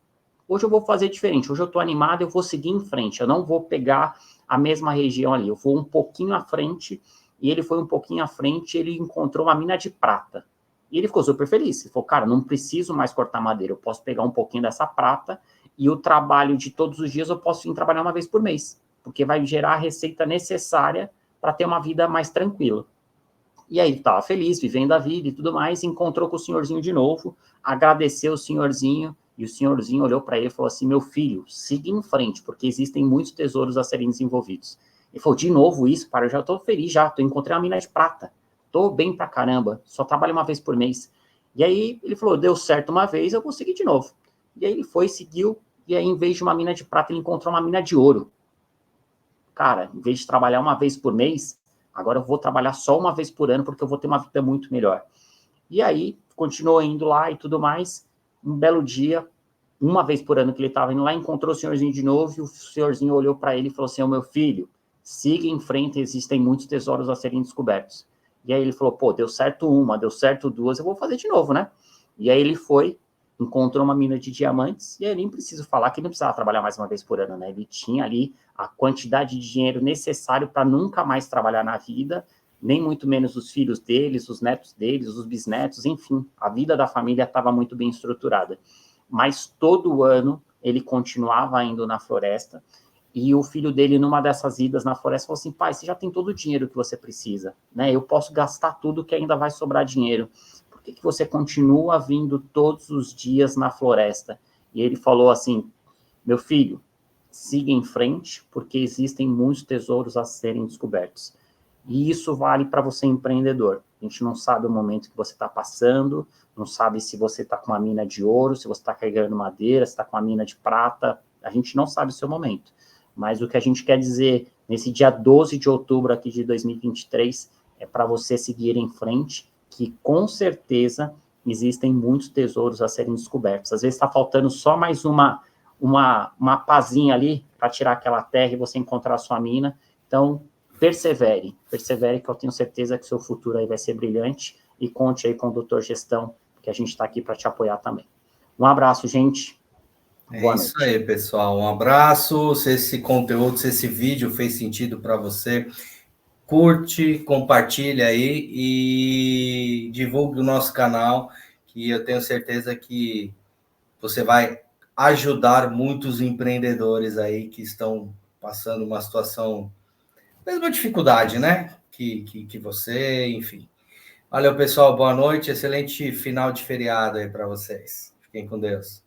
hoje eu vou fazer diferente, hoje eu estou animado, eu vou seguir em frente, eu não vou pegar a mesma região ali, eu vou um pouquinho à frente, e ele foi um pouquinho à frente, ele encontrou uma mina de prata. E ele ficou super feliz. Ele falou, cara, não preciso mais cortar madeira, eu posso pegar um pouquinho dessa prata e o trabalho de todos os dias eu posso vir trabalhar uma vez por mês, porque vai gerar a receita necessária para ter uma vida mais tranquila. E aí ele estava feliz, vivendo a vida e tudo mais, encontrou com o senhorzinho de novo, agradeceu o senhorzinho, e o senhorzinho olhou para ele e falou assim, meu filho, siga em frente, porque existem muitos tesouros a serem desenvolvidos. Ele falou, de novo isso, eu já estou feliz já, encontrei uma mina de prata, estou bem pra caramba, só trabalho uma vez por mês. E aí ele falou, deu certo uma vez, eu vou seguir de novo. E aí ele foi, seguiu, e aí em vez de uma mina de prata, ele encontrou uma mina de ouro. Cara, em vez de trabalhar uma vez por mês, agora eu vou trabalhar só uma vez por ano, porque eu vou ter uma vida muito melhor. E aí, continuou indo lá e tudo mais. Um belo dia, uma vez por ano que ele estava indo lá, encontrou o senhorzinho de novo, e o senhorzinho olhou para ele e falou assim, ô meu filho, siga em frente, existem muitos tesouros a serem descobertos. E aí ele falou, pô, deu certo uma, deu certo duas, eu vou fazer de novo, né? E aí ele foi, encontrou uma mina de diamantes, e aí nem preciso falar que ele não precisava trabalhar mais uma vez por ano, né? Ele tinha ali a quantidade de dinheiro necessário para nunca mais trabalhar na vida, nem muito menos os filhos deles, os netos deles, os bisnetos, enfim, a vida da família estava muito bem estruturada. Mas todo ano ele continuava indo na floresta, e o filho dele, numa dessas idas na floresta, falou assim, pai, você já tem todo o dinheiro que você precisa, né? Eu posso gastar tudo que ainda vai sobrar dinheiro. Por que você continua vindo todos os dias na floresta? E ele falou assim, meu filho, siga em frente, porque existem muitos tesouros a serem descobertos. E isso vale para você, empreendedor. A gente não sabe o momento que você está passando, não sabe se você está com uma mina de ouro, se você está carregando madeira, se está com uma mina de prata, a gente não sabe o seu momento. Mas o que a gente quer dizer nesse dia 12 de outubro aqui de 2023 é para você seguir em frente, que com certeza existem muitos tesouros a serem descobertos. Às vezes está faltando só mais uma pazinha ali para tirar aquela terra e você encontrar a sua mina. Então, persevere que eu tenho certeza que o seu futuro aí vai ser brilhante e conte aí com o Dr. Gestão, que a gente está aqui para te apoiar também. Um abraço, gente. Boa noite. Isso aí, pessoal. Um abraço. Se esse conteúdo, se esse vídeo fez sentido para você, curte, compartilha aí e divulgue o nosso canal, que eu tenho certeza que você vai ajudar muitos empreendedores aí que estão passando uma situação, mesma dificuldade, né? Que você, enfim. Valeu, pessoal. Boa noite. Excelente final de feriado aí para vocês. Fiquem com Deus.